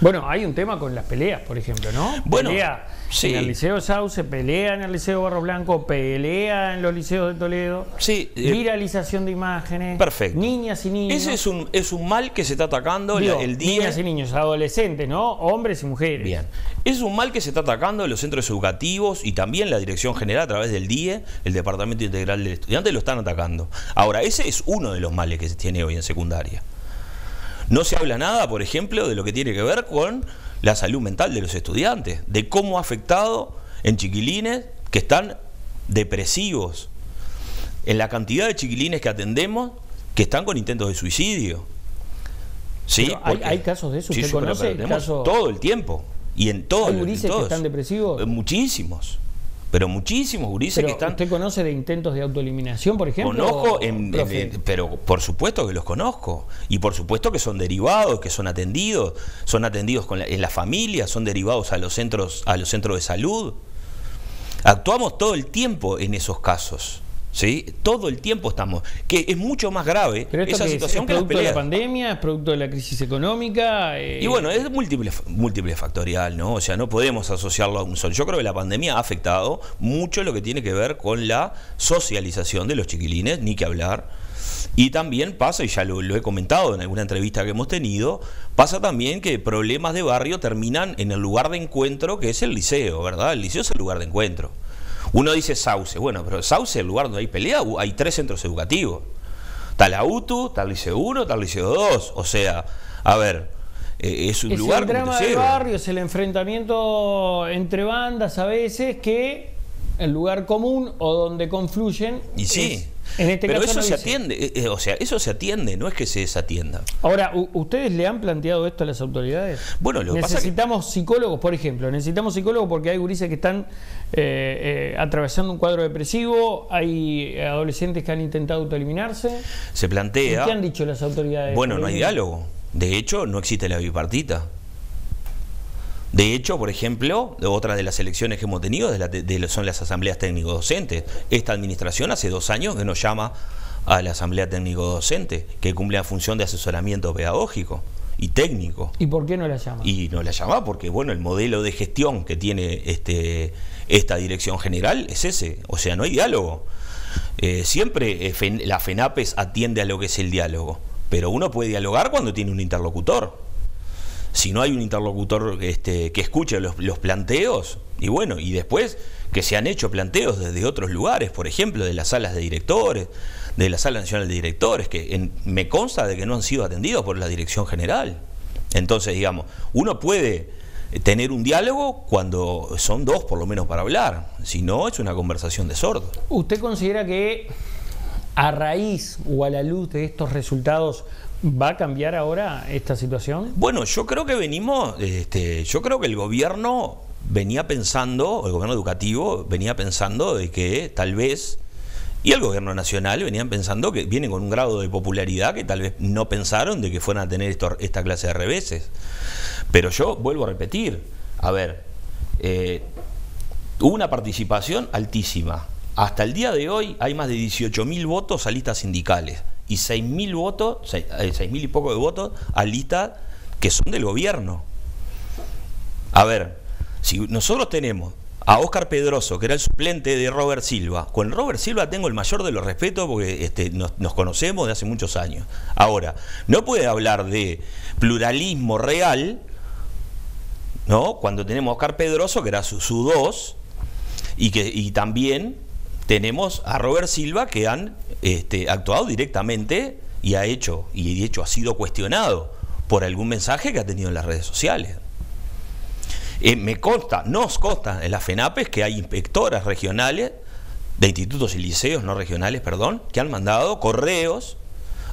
Bueno, hay un tema con las peleas, por ejemplo, ¿no? Bueno, pelea sí. En el Liceo Sauce, pelea en el Liceo Barros Blanco, pelea en los liceos de Toledo. Sí, viralización de imágenes. Perfecto. Niñas y niños. Ese es un mal que se está atacando el día. Niñas y niños, adolescentes, ¿no? Hombres y mujeres. Bien. Es un mal que se está atacando en los centros educativos y también la Dirección General a través del DIE, el Departamento Integral del Estudiante, lo están atacando. Ahora, ese es uno de los males que se tiene hoy en secundaria. No se habla nada, por ejemplo, de lo que tiene que ver con la salud mental de los estudiantes, de cómo ha afectado en chiquilines que están depresivos, en la cantidad de chiquilines que atendemos que están con intentos de suicidio. ¿Sí? ¿Hay casos de eso? ¿Usted conoce casos? Todo el tiempo. Y en todos. ¿Hay gurises que están depresivos? Muchísimos. Pero muchísimos gurises que están... ¿Usted conoce de intentos de autoeliminación, por ejemplo? Conozco, pero por supuesto que los conozco. Y por supuesto que son derivados, que son atendidos en la familia, son derivados a los centros de salud. Actuamos todo el tiempo en esos casos. ¿Sí? Todo el tiempo estamos, que es mucho más grave esa situación que las peleas. ¿Es producto de la pandemia? ¿Es producto de la crisis económica? Y bueno, es múltiple factorial, ¿no? O sea, no podemos asociarlo a un solo. Yo creo que la pandemia ha afectado mucho lo que tiene que ver con la socialización de los chiquilines, ni que hablar. Y también pasa, y ya lo he comentado en alguna entrevista que hemos tenido, pasa también que problemas de barrio terminan en el lugar de encuentro que es el liceo, ¿verdad? El liceo es el lugar de encuentro. Uno dice Sauce, bueno, pero Sauce es el lugar donde hay pelea, hay 3 centros educativos. Está la UTU, está el Liceo 1, está el Liceo 2. O sea, a ver, es un lugar... Es el drama del barrio, es el enfrentamiento entre bandas a veces que el lugar común o donde confluyen... Y sí, en este pero caso eso se atiende, o sea, eso se atiende, no es que se desatienda. Ahora, ¿ustedes le han planteado esto a las autoridades? Bueno, lo que pasa necesitamos psicólogos, por ejemplo, necesitamos psicólogos porque hay gurises que están atravesando un cuadro depresivo, hay adolescentes que han intentado autoeliminarse. Se plantea... ¿Qué han dicho las autoridades? Bueno, no hay diálogo. De hecho, no existe la bipartita. De hecho, por ejemplo, otra de las elecciones que hemos tenido son las asambleas técnico-docentes. Esta administración hace 2 años que nos llama a la asamblea técnico-docente, que cumple la función de asesoramiento pedagógico y técnico. ¿Y por qué no la llama? Y no la llama porque, bueno, el modelo de gestión que tiene esta dirección general es ese. O sea, no hay diálogo. Siempre la FENAPES atiende a lo que es el diálogo, pero uno puede dialogar cuando tiene un interlocutor. Si no hay un interlocutor que escuche los planteos, y bueno, y después que se han hecho planteos desde otros lugares, por ejemplo, de las salas de directores, de la Sala Nacional de Directores, que me consta de que no han sido atendidos por la Dirección General. Entonces, digamos, uno puede tener un diálogo cuando son 2 por lo menos para hablar, si no es una conversación de sordos. ¿Usted considera que a raíz o a la luz de estos resultados va a cambiar ahora esta situación? Bueno, yo creo que yo creo que el gobierno venía pensando, el gobierno educativo venía pensando de que tal vez, y el gobierno nacional venían pensando que vienen con un grado de popularidad que tal vez no pensaron de que fueran a tener esta clase de reveses. Pero yo vuelvo a repetir, a ver, hubo una participación altísima. Hasta el día de hoy hay más de 18.000 votos a listas sindicales y 6.000 votos, 6.000 y poco de votos a listas que son del gobierno. A ver, si nosotros tenemos a Óscar Pedroso, que era el suplente de Robert Silva. Con Robert Silva tengo el mayor de los respetos porque nos conocemos de hace muchos años. Ahora, no puede hablar de pluralismo real, ¿no?, cuando tenemos a Óscar Pedroso, que era su 2, y también tenemos a Robert Silva, que han actuado directamente y ha hecho ha sido cuestionado por algún mensaje que ha tenido en las redes sociales. Nos consta en la FENAPES que hay inspectoras regionales de institutos y liceos, no regionales, perdón, que han mandado correos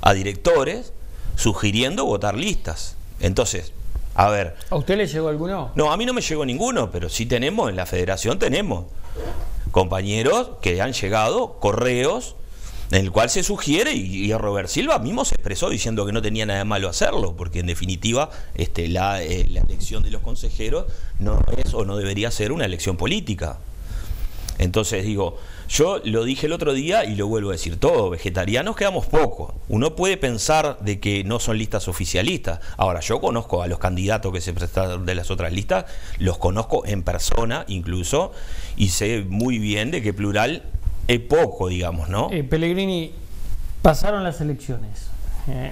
a directores sugiriendo votar listas. Entonces, a ver... ¿A usted le llegó alguno? No, a mí no me llegó ninguno, pero sí tenemos, en la federación tenemos compañeros que han llegado correos en el cual se sugiere, y Robert Silva mismo se expresó diciendo que no tenía nada de malo hacerlo, porque en definitiva la elección de los consejeros no es o no debería ser una elección política. Entonces digo, yo lo dije el otro día y lo vuelvo a decir, todos vegetarianos quedamos pocos. Uno puede pensar de que no son listas oficialistas. Ahora, yo conozco a los candidatos que se presentaron de las otras listas, los conozco en persona incluso, y sé muy bien de que plural es poco, digamos, ¿no? Pellegrini, pasaron las elecciones.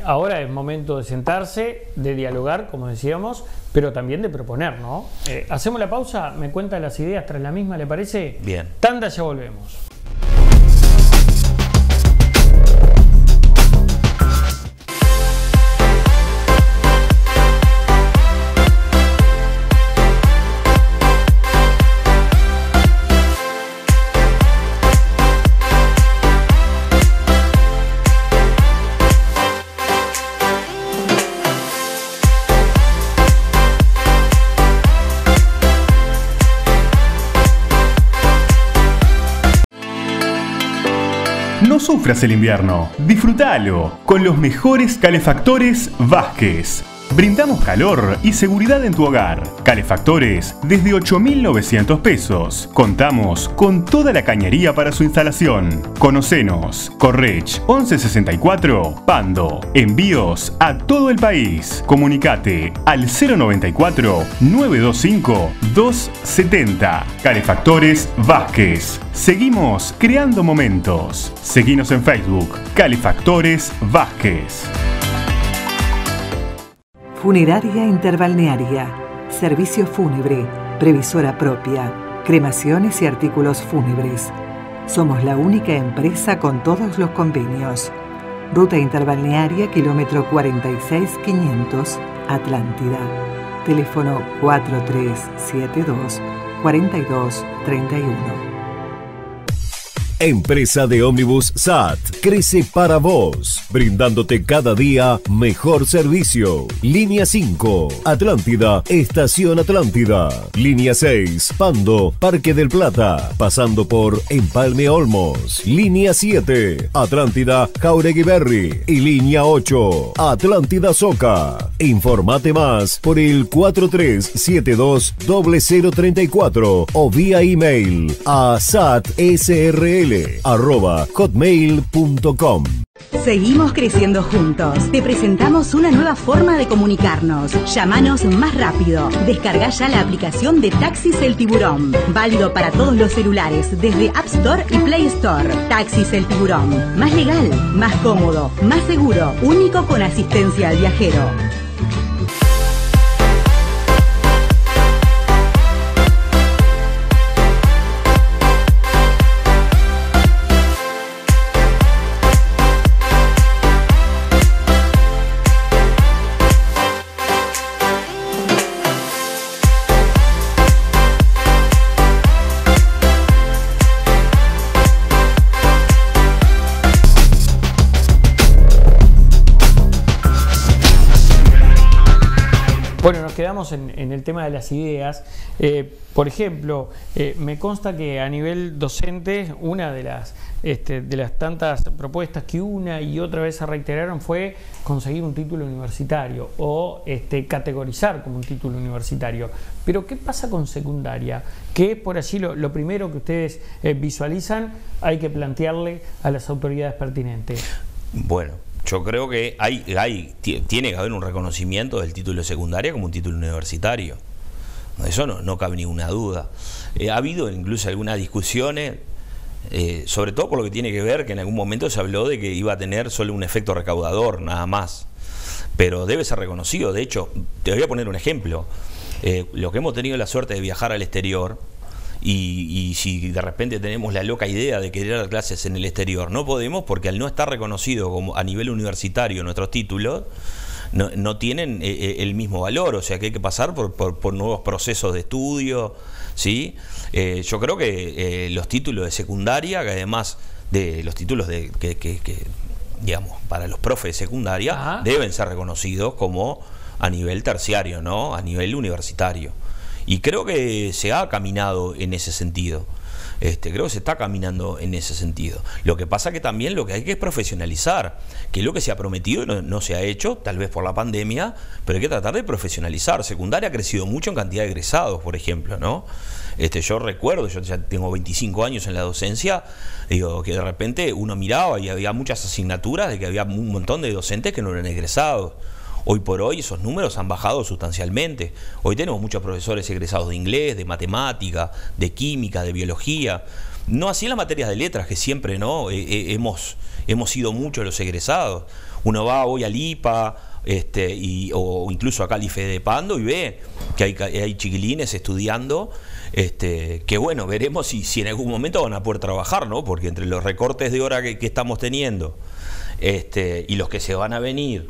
Ahora es momento de sentarse, de dialogar, como decíamos, pero también de proponer, ¿no? Hacemos la pausa, me cuenta las ideas tras la misma, ¿le parece? Bien. Tanda, ya volvemos. No sufras el invierno, disfrútalo con los mejores calefactores Vázquez. Brindamos calor y seguridad en tu hogar. Calefactores desde 8.900 pesos. Contamos con toda la cañería para su instalación. Conocenos. Correch 1164 Pando. Envíos a todo el país. Comunicate al 094 925 270. Calefactores Vázquez. Seguimos creando momentos. Seguinos en Facebook. Calefactores Vázquez. Funeraria Interbalnearia, servicio fúnebre, previsora propia, cremaciones y artículos fúnebres. Somos la única empresa con todos los convenios. Ruta Interbalnearia, kilómetro 46500, Atlántida. Teléfono 4372-4231. Empresa de ómnibus SAT crece para vos, brindándote cada día mejor servicio. Línea 5, Atlántida, Estación Atlántida. Línea 6, Pando, Parque del Plata, pasando por Empalme Olmos. Línea 7, Atlántida, Jauregui Berry. Y línea 8, Atlántida Soca. Informate más por el 4372-0034 o vía email a satsrl@hotmail.com. Seguimos creciendo juntos. Te presentamos una nueva forma de comunicarnos. Llámanos más rápido. Descarga ya la aplicación de Taxis El Tiburón. Válido para todos los celulares, desde App Store y Play Store. Taxis El Tiburón. Más legal, más cómodo, más seguro. Único con asistencia al viajero. Bueno, nos quedamos en el tema de las ideas. Por ejemplo, me consta que a nivel docente, una de las tantas propuestas que una y otra vez se reiteraron fue conseguir un título universitario o categorizar como un título universitario. Pero ¿qué pasa con secundaria? ¿Qué es por allí lo primero que ustedes visualizan? Hay que plantearle a las autoridades pertinentes. Bueno, yo creo que tiene que haber un reconocimiento del título de secundaria como un título universitario. Eso no cabe ninguna duda. Ha habido incluso algunas discusiones, sobre todo por lo que tiene que ver que en algún momento se habló de que iba a tener solo un efecto recaudador, nada más. Pero debe ser reconocido. De hecho, te voy a poner un ejemplo. Lo que hemos tenido la suerte de viajar al exterior, y si de repente tenemos la loca idea de querer dar clases en el exterior, no podemos, porque al no estar reconocido como a nivel universitario nuestros títulos, no tienen el mismo valor. O sea que hay que pasar por nuevos procesos de estudio, ¿sí? Yo creo que los títulos de secundaria, que además de los títulos que digamos, para los profes de secundaria, deben ser reconocidos como a nivel terciario, ¿no? A nivel universitario. Y creo que se ha caminado en ese sentido. Creo que se está caminando en ese sentido. Lo que pasa que también lo que hay que es profesionalizar, que es lo que se ha prometido no se ha hecho, tal vez por la pandemia, pero hay que tratar de profesionalizar. Secundaria ha crecido mucho en cantidad de egresados, por ejemplo, ¿no? Yo recuerdo, yo ya tengo 25 años en la docencia, digo que de repente uno miraba y había muchas asignaturas de que había un montón de docentes que no eran egresados. Hoy por hoy esos números han bajado sustancialmente. Hoy tenemos muchos profesores egresados de inglés, de matemática, de química, de biología. No así en las materias de letras, que siempre no hemos sido muchos los egresados. Uno va hoy al IPA o incluso acá al IFE de Pando y ve que hay chiquilines estudiando, que bueno, veremos si en algún momento van a poder trabajar, ¿no? Porque entre los recortes de hora que estamos teniendo y los que se van a venir,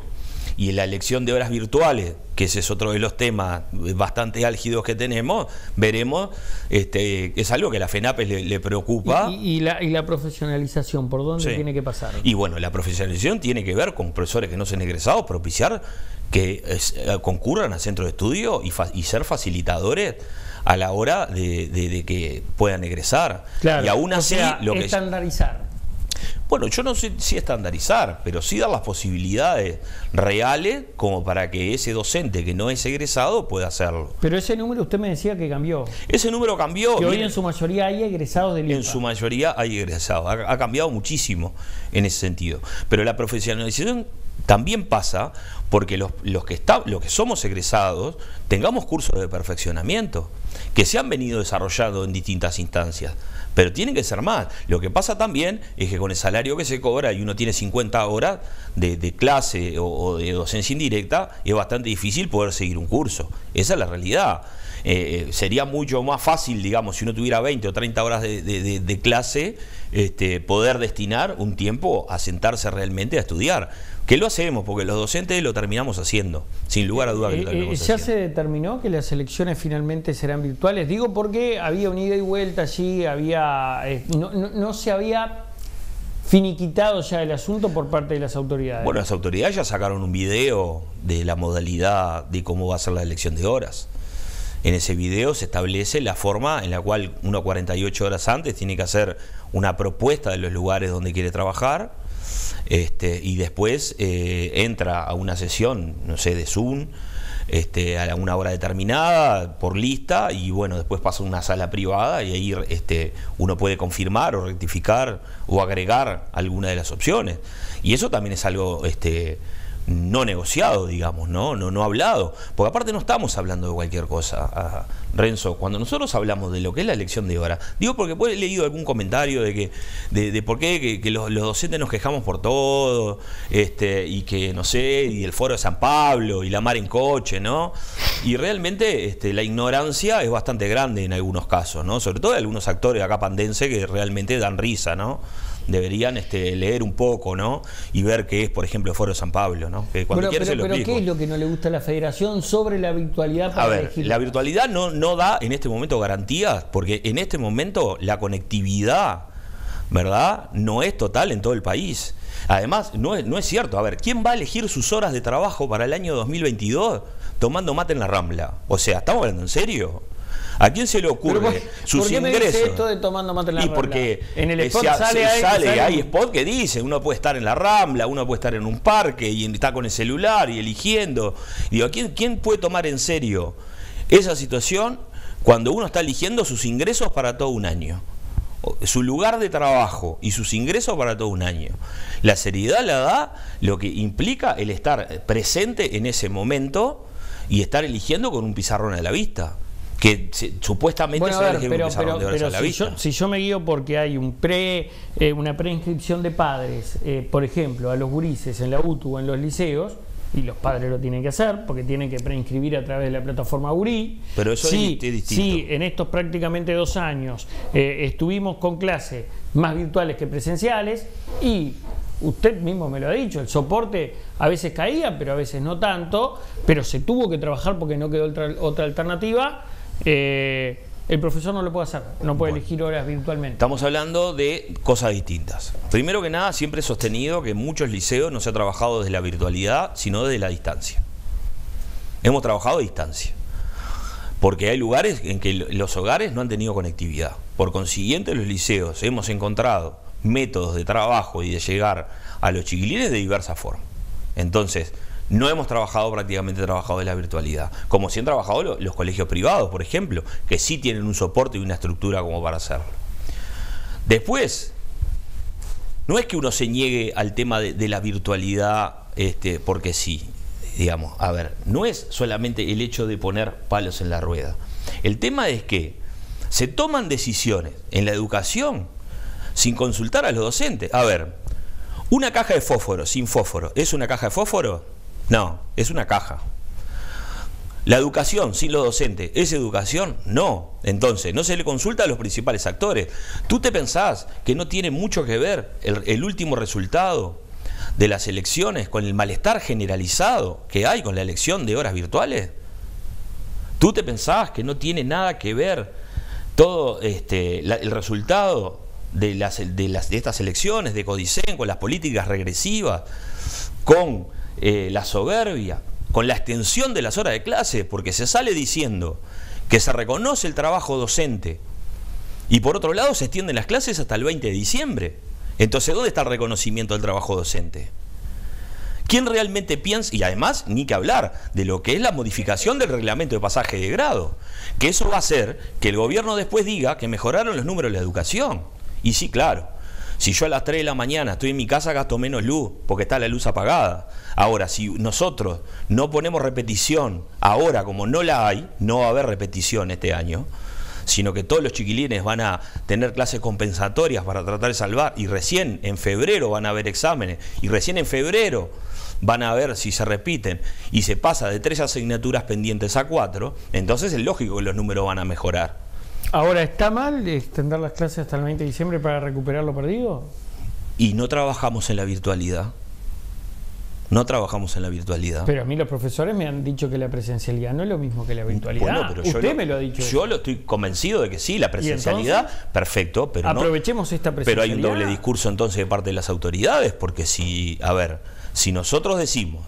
y la elección de horas virtuales, que ese es otro de los temas bastante álgidos que tenemos, veremos, es algo que a la FENAPES le preocupa. ¿Y la profesionalización, por dónde tiene que pasar? Y bueno, la profesionalización tiene que ver con profesores que no sean egresados, propiciar que concurran a centros de estudio y ser facilitadores a la hora de que puedan egresar. Claro, y aún así, estandarizar. Bueno, yo no sé si estandarizar, pero sí dar las posibilidades reales como para que ese docente que no es egresado pueda hacerlo. Pero ese número usted me decía que cambió. Ese número cambió. Que hoy en su mayoría hay egresados del IPA. En su mayoría hay egresados. Ha cambiado muchísimo en ese sentido. Pero la profesionalización también pasa porque los que somos egresados tengamos cursos de perfeccionamiento que se han venido desarrollando en distintas instancias, pero tienen que ser más. Lo que pasa también es que con el salario que se cobra y uno tiene 50 horas de clase o de docencia indirecta, es bastante difícil poder seguir un curso. Esa es la realidad. Sería mucho más fácil, digamos, si uno tuviera 20 o 30 horas de clase, poder destinar un tiempo a sentarse realmente a estudiar. Que lo hacemos, porque los docentes lo terminamos haciendo, sin lugar a dudas. ¿Ya se determinó que las elecciones finalmente serán virtuales? Digo porque había un ida y vuelta allí, no se había finiquitado ya el asunto por parte de las autoridades. Bueno, las autoridades ya sacaron un video de la modalidad de cómo va a ser la elección de horas. En ese video se establece la forma en la cual uno 48 horas antes tiene que hacer una propuesta de los lugares donde quiere trabajar, y después entra a una sesión, no sé, de Zoom, a una hora determinada, por lista, y bueno, después pasa a una sala privada y ahí uno puede confirmar o rectificar o agregar alguna de las opciones. Y eso también es algo no negociado, digamos, no hablado, porque aparte no estamos hablando de cualquier cosa, Renzo. Cuando nosotros hablamos de lo que es la elección de hora, digo porque he leído algún comentario de por qué que los docentes nos quejamos por todo, y que no sé, y el foro de San Pablo y la mar en coche, ¿no? Y realmente la ignorancia es bastante grande en algunos casos, ¿no? Sobre todo de algunos actores acá pandense que realmente dan risa, ¿no? Deberían leer un poco, ¿no? Y ver qué es, por ejemplo, el Foro de San Pablo, ¿no? Que cuando pero ¿qué es lo que no le gusta a la Federación sobre la virtualidad para elegir? La virtualidad no da en este momento garantías, porque en este momento la conectividad, ¿verdad?, no es total en todo el país. Además, no es cierto. A ver, ¿quién va a elegir sus horas de trabajo para el año 2022 tomando mate en la Rambla? O sea, ¿estamos hablando en serio? ¿A quién se le ocurre sus ¿por qué ingresos? Me dice esto de tomando mate en la Rambla? Porque en el spot hay spot que dice, uno puede estar en la Rambla, uno puede estar en un parque y está con el celular y eligiendo. Digo, ¿quién puede tomar en serio esa situación cuando uno está eligiendo sus ingresos para todo un año? Su lugar de trabajo y sus ingresos para todo un año. La seriedad la da lo que implica el estar presente en ese momento y estar eligiendo con un pizarrón a la vista. que supuestamente bueno, son a ver, los que pero empezaron de horas a la vista. si yo me guío porque hay una preinscripción de padres, por ejemplo, a los gurises en la UTU o en los liceos, y los padres lo tienen que hacer porque tienen que preinscribir a través de la plataforma URI. Pero eso es distinto. Sí, en estos prácticamente 2 años estuvimos con clases más virtuales que presenciales, y usted mismo me lo ha dicho, el soporte a veces caía, pero a veces no tanto, pero se tuvo que trabajar porque no quedó otra alternativa. El profesor no lo puede hacer, no puede elegir horas virtualmente. Estamos hablando de cosas distintas. Primero que nada, siempre he sostenido que en muchos liceos no se ha trabajado desde la virtualidad, sino desde la distancia. Hemos trabajado a distancia, porque hay lugares en que los hogares no han tenido conectividad. Por consiguiente, los liceos hemos encontrado métodos de trabajo y de llegar a los chiquilines de diversas formas. Entonces, no hemos prácticamente trabajado de la virtualidad, como sí han trabajado los colegios privados, por ejemplo, que sí tienen un soporte y una estructura como para hacerlo. Después, no es que uno se niegue al tema de la virtualidad porque sí, digamos, a ver, no es solamente el hecho de poner palos en la rueda. El tema es que se toman decisiones en la educación sin consultar a los docentes. A ver, una caja de fósforo sin fósforo, ¿es una caja de fósforo? No, es una caja. La educación sin los docentes, ¿es educación? No. Entonces, no se le consulta a los principales actores. ¿Tú te pensás que no tiene mucho que ver el último resultado de las elecciones con el malestar generalizado que hay con la elección de horas virtuales? ¿Tú te pensás que no tiene nada que ver todo el resultado de estas elecciones de Codicen con las políticas regresivas, con la soberbia, con la extensión de las horas de clase, porque se sale diciendo que se reconoce el trabajo docente y por otro lado se extienden las clases hasta el 20 de diciembre? Entonces, ¿dónde está el reconocimiento del trabajo docente? ¿Quién realmente piensa? Y además, ni que hablar de lo que es la modificación del reglamento de pasaje de grado, que eso va a hacer que el gobierno después diga que mejoraron los números de la educación. Y sí, claro, si yo a las 3 de la mañana estoy en mi casa, gasto menos luz porque está la luz apagada. Ahora, si nosotros no ponemos repetición, ahora como no la hay, no va a haber repetición este año, sino que todos los chiquilines van a tener clases compensatorias para tratar de salvar, y recién en febrero van a haber exámenes, y recién en febrero van a ver si se repiten, y se pasa de 3 asignaturas pendientes a 4, entonces es lógico que los números van a mejorar. Ahora, ¿está mal extender las clases hasta el 20 de diciembre para recuperar lo perdido? Y no trabajamos en la virtualidad. No trabajamos en la virtualidad. Pero a mí los profesores me han dicho que la presencialidad no es lo mismo que la virtualidad. Bueno, pero usted me lo ha dicho. Yo lo estoy convencido de que sí, la presencialidad, perfecto, pero aprovechemos esta presencialidad. Pero hay un doble discurso entonces de parte de las autoridades, porque si nosotros decimos,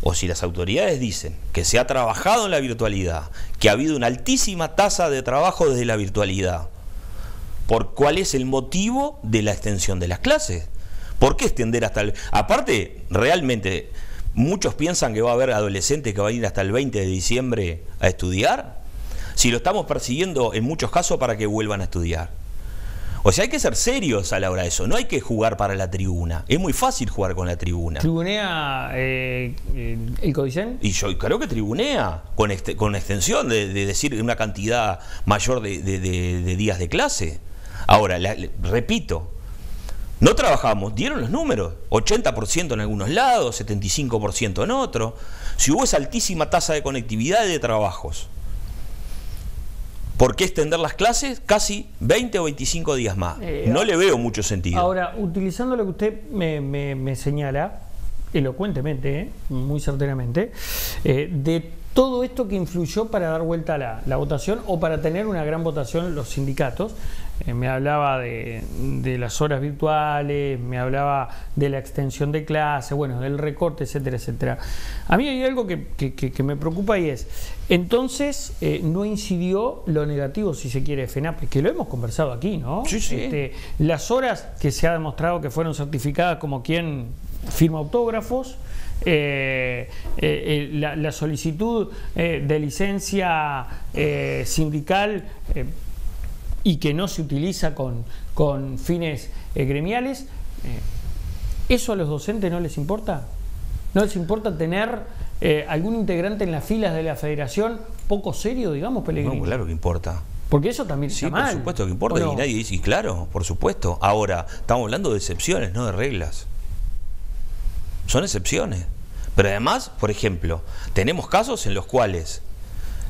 o si las autoridades dicen que se ha trabajado en la virtualidad, que ha habido una altísima tasa de trabajo desde la virtualidad, ¿cuál es el motivo de la extensión de las clases? ¿Por qué extender hasta el...? Aparte, realmente, muchos piensan que va a haber adolescentes que van a ir hasta el 20 de diciembre a estudiar, si lo estamos persiguiendo en muchos casos para que vuelvan a estudiar. O sea, hay que ser serios a la hora de eso, no hay que jugar para la tribuna. Es muy fácil jugar con la tribuna. ¿Tribunea el Codicen? Y yo creo que tribunea con extensión de decir una cantidad mayor de días de clase. Ahora, repito, no trabajamos, dieron los números, 80% en algunos lados, 75% en otros. Si hubo esa altísima tasa de conectividad y de trabajos, ¿por qué extender las clases casi 20 o 25 días más? No le veo mucho sentido. Ahora, utilizando lo que usted me señala, elocuentemente, muy certeramente, de todo esto que influyó para dar vuelta a la votación o para tener una gran votación los sindicatos. Me hablaba de las horas virtuales, me hablaba de la extensión de clase, bueno, del recorte, etcétera, etcétera. A mí hay algo que me preocupa y es, entonces no incidió lo negativo, si se quiere, de FENAPRES, que lo hemos conversado aquí, ¿no? Sí, sí. Las horas que se ha demostrado que fueron certificadas como quien firma autógrafos, la solicitud de licencia sindical y que no se utiliza con fines gremiales, ¿eso a los docentes no les importa? ¿No les importa tener algún integrante en las filas de la federación poco serio, digamos, Pellegrini? No, claro que importa. Porque eso también está mal. Sí, por supuesto que importa, no? y nadie dice, y claro, por supuesto. Ahora, estamos hablando de excepciones, no de reglas. Son excepciones. Pero además, por ejemplo, tenemos casos en los cuales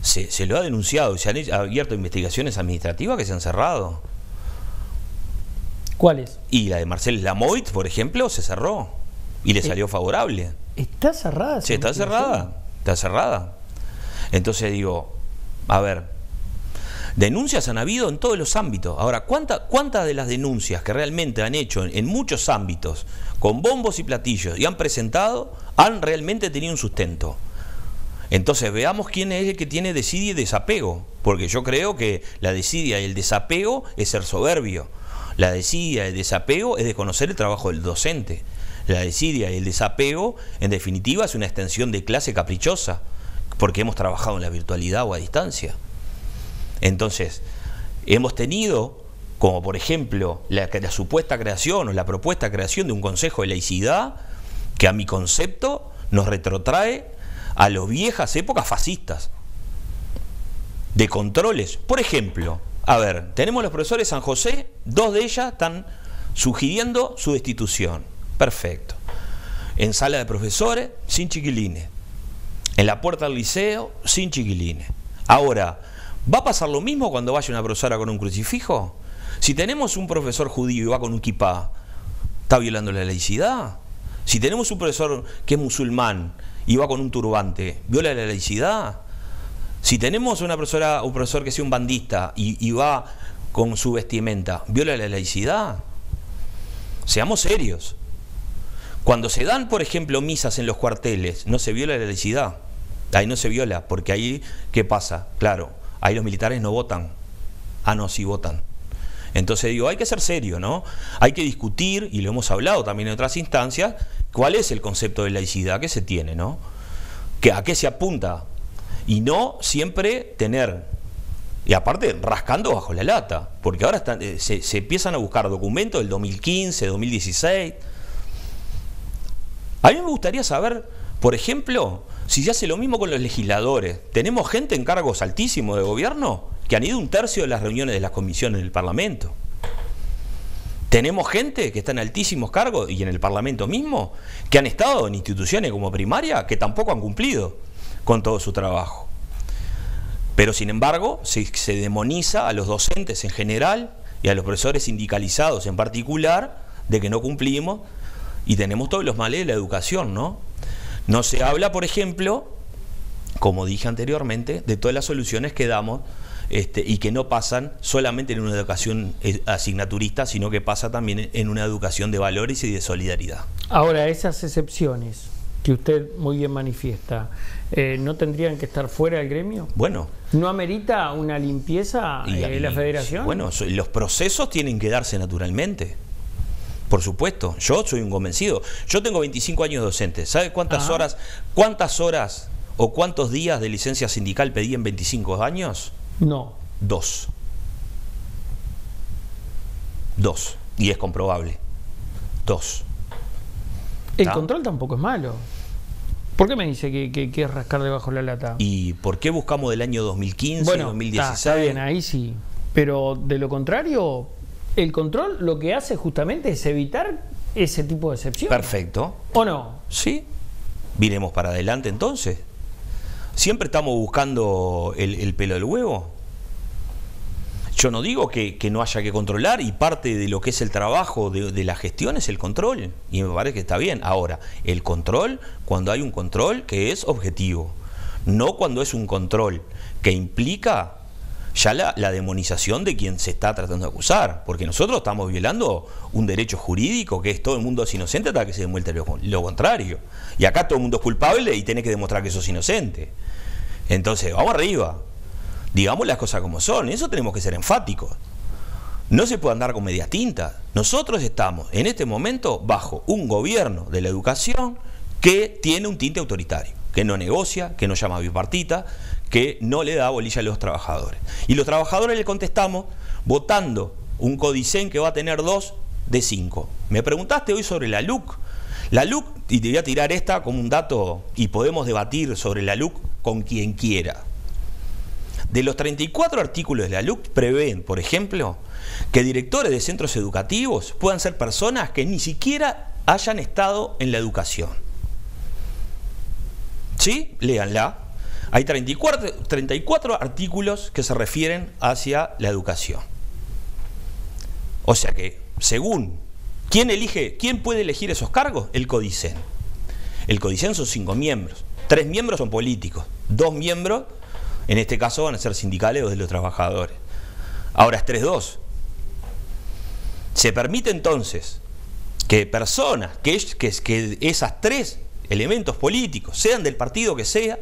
se lo ha denunciado y se han abierto investigaciones administrativas que se han cerrado. ¿Cuáles? Y la de Marcel Lamoit, por ejemplo, se cerró y le salió favorable. ¿Está cerrada? Sí, está cerrada. Está cerrada. Entonces digo, a ver, denuncias han habido en todos los ámbitos. Ahora, ¿cuántas de las denuncias que realmente han hecho en muchos ámbitos, con bombos y platillos, y han presentado, han realmente tenido un sustento? Entonces veamos quién es el que tiene desidia y desapego, porque yo creo que la desidia y el desapego es ser soberbio. La desidia y el desapego es desconocer el trabajo del docente. La desidia y el desapego, en definitiva, es una extensión de clase caprichosa, porque hemos trabajado en la virtualidad o a distancia. Entonces, hemos tenido, como por ejemplo, la supuesta creación o la propuesta creación de un consejo de laicidad, que a mi concepto nos retrotrae a las viejas épocas fascistas, de controles. Por ejemplo, a ver, tenemos los profesores San José, 2 de ellas están sugiriendo su destitución. Perfecto. En sala de profesores, sin chiquilines. En la puerta del liceo, sin chiquilines. Ahora, ¿va a pasar lo mismo cuando vaya una profesora con un crucifijo? Si tenemos un profesor judío y va con un kipá, ¿está violando la laicidad? Si tenemos un profesor que es musulmán y va con un turbante, ¿viola la laicidad? Si tenemos una profesora, un profesor que sea un bandista y va con su vestimenta, ¿viola la laicidad? Seamos serios. Cuando se dan, por ejemplo, misas en los cuarteles, no se viola la laicidad. Ahí no se viola, porque ahí, ¿qué pasa? Claro, ahí los militares no votan. Ah, no, sí votan. Entonces digo, hay que ser serio, ¿no? Hay que discutir, y lo hemos hablado también en otras instancias, cuál es el concepto de laicidad que se tiene, ¿no? ¿A qué se apunta? Y no siempre tener, y aparte rascando bajo la lata, porque ahora se empiezan a buscar documentos del 2015, 2016. A mí me gustaría saber, por ejemplo, si se hace lo mismo con los legisladores. Tenemos gente en cargos altísimos de gobierno que han ido 1/3 de las reuniones de las comisiones del Parlamento. Tenemos gente que está en altísimos cargos y en el Parlamento mismo, que han estado en instituciones como primaria, que tampoco han cumplido con todo su trabajo. Pero sin embargo, se demoniza a los docentes en general y a los profesores sindicalizados en particular de que no cumplimos, y tenemos todos los males de la educación, ¿no? No se habla, por ejemplo, como dije anteriormente, de todas las soluciones que damos y que no pasan solamente en una educación asignaturista, sino que pasa también en una educación de valores y de solidaridad. Ahora, esas excepciones que usted muy bien manifiesta, ¿no tendrían que estar fuera del gremio? Bueno. ¿No amerita una limpieza la federación? Bueno, los procesos tienen que darse naturalmente. Por supuesto, yo soy un convencido. Yo tengo 25 años docente. ¿Sabe cuántas horas o cuántos días de licencia sindical pedí en 25 años? No. 2. Y es comprobable. 2. El control tampoco es malo. ¿Por qué me dice que es rascar debajo de la lata? ¿Y por qué buscamos del año 2015, 2016? Está bien, ahí sí. Pero de lo contrario, el control lo que hace justamente es evitar ese tipo de excepciones. Perfecto. ¿O no? Sí. Viremos para adelante entonces. ¿Siempre estamos buscando el pelo del huevo? Yo no digo que no haya que controlar, y parte de lo que es el trabajo de la gestión es el control, y me parece que está bien. Ahora, el control, cuando hay un control que es objetivo, no cuando es un control que implica ya la demonización de quien se está tratando de acusar, porque nosotros estamos violando un derecho jurídico que es todo el mundo es inocente hasta que se demuestre lo contrario, y acá todo el mundo es culpable y tenés que demostrar que sos inocente. Entonces, vamos arriba, digamos las cosas como son, en eso tenemos que ser enfáticos. No se puede andar con medias tintas. Nosotros estamos en este momento bajo un gobierno de la educación que tiene un tinte autoritario, que no negocia, que no llama bipartita, que no le da bolilla a los trabajadores. Y los trabajadores le contestamos votando un Codicen que va a tener 2 de 5. Me preguntaste hoy sobre la LUC. La LUC, y te voy a tirar esta como un dato, y podemos debatir sobre la LUC con quien quiera. De los 34 artículos de la LUC prevén, por ejemplo, que directores de centros educativos puedan ser personas que ni siquiera hayan estado en la educación. ¿Sí? Léanla. Hay 34 artículos que se refieren hacia la educación. O sea que, según ¿quién puede elegir esos cargos? El CODICEN. El CODICEN son 5 miembros. 3 miembros son políticos. 2 miembros, en este caso, van a ser sindicales o de los trabajadores. Ahora es 3-2. Se permite entonces que personas, que esas 3 elementos políticos, sean del partido que sea,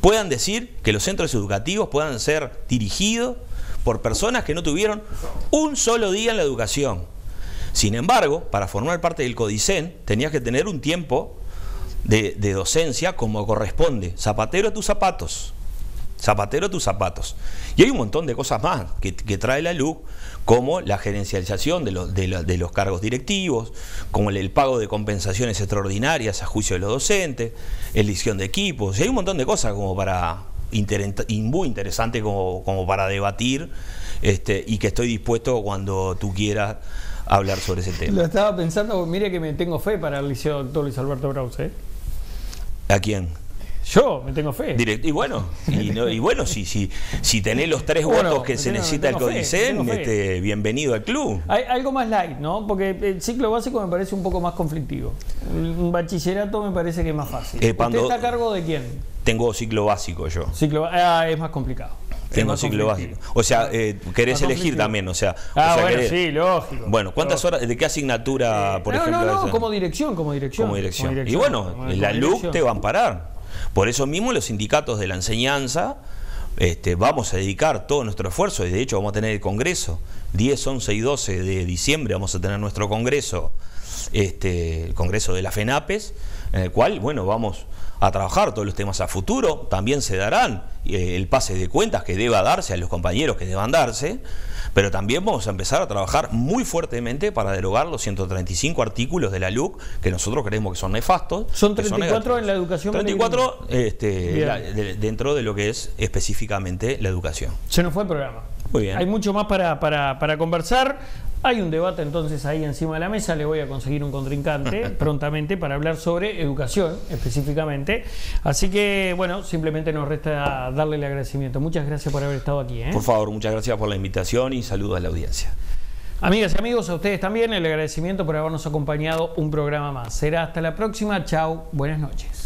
puedan decir que los centros educativos puedan ser dirigidos por personas que no tuvieron un solo día en la educación. Sin embargo, para formar parte del CODICEN tenías que tener un tiempo de docencia como corresponde. Zapatero a tus zapatos. Zapatero a tus zapatos. Y hay un montón de cosas más que trae la LUC, como la gerencialización de los cargos directivos, como el pago de compensaciones extraordinarias a juicio de los docentes, elección de equipos. Y hay un montón de cosas como para muy interesante como para debatir, y que estoy dispuesto cuando tú quieras hablar sobre ese tema. Lo estaba pensando, mire que me tengo fe para el liceo doctor Luis Alberto Brause, ¿eh? ¿A quién? Yo me tengo fe. Y bueno, si tenés los 3 votos que se necesita el CODICEN, bienvenido al club. Hay algo más light, ¿no? Porque el ciclo básico me parece un poco más conflictivo. Un bachillerato me parece que es más fácil. ¿Usted está a cargo de quién? Tengo ciclo básico yo. Es más complicado. Tengo ciclo básico. O sea, querés elegir también, bueno, sí, lógico. Bueno, ¿cuántas horas, de qué asignatura, por ejemplo? No, como dirección. Y bueno, la LUC te va a amparar. Por eso mismo los sindicatos de la enseñanza vamos a dedicar todo nuestro esfuerzo, y de hecho vamos a tener el congreso, 10, 11 y 12 de diciembre vamos a tener nuestro congreso, el congreso de la FENAPES, en el cual, bueno, vamos a trabajar todos los temas a futuro. También se darán el pase de cuentas que deba darse a los compañeros que deban darse, pero también vamos a empezar a trabajar muy fuertemente para derogar los 135 artículos de la LUC que nosotros creemos que son nefastos. Son 34 en la educación. 34 dentro de lo que es específicamente la educación. Se nos fue el programa. Muy bien. Hay mucho más para conversar. Hay un debate entonces ahí encima de la mesa. Le voy a conseguir un contrincante prontamente para hablar sobre educación específicamente. Así que, bueno, simplemente nos resta darle el agradecimiento. Muchas gracias por haber estado aquí, ¿eh? Por favor, muchas gracias por la invitación y saludos a la audiencia. Amigas y amigos, a ustedes también el agradecimiento por habernos acompañado un programa más. Será hasta la próxima. Chau, buenas noches.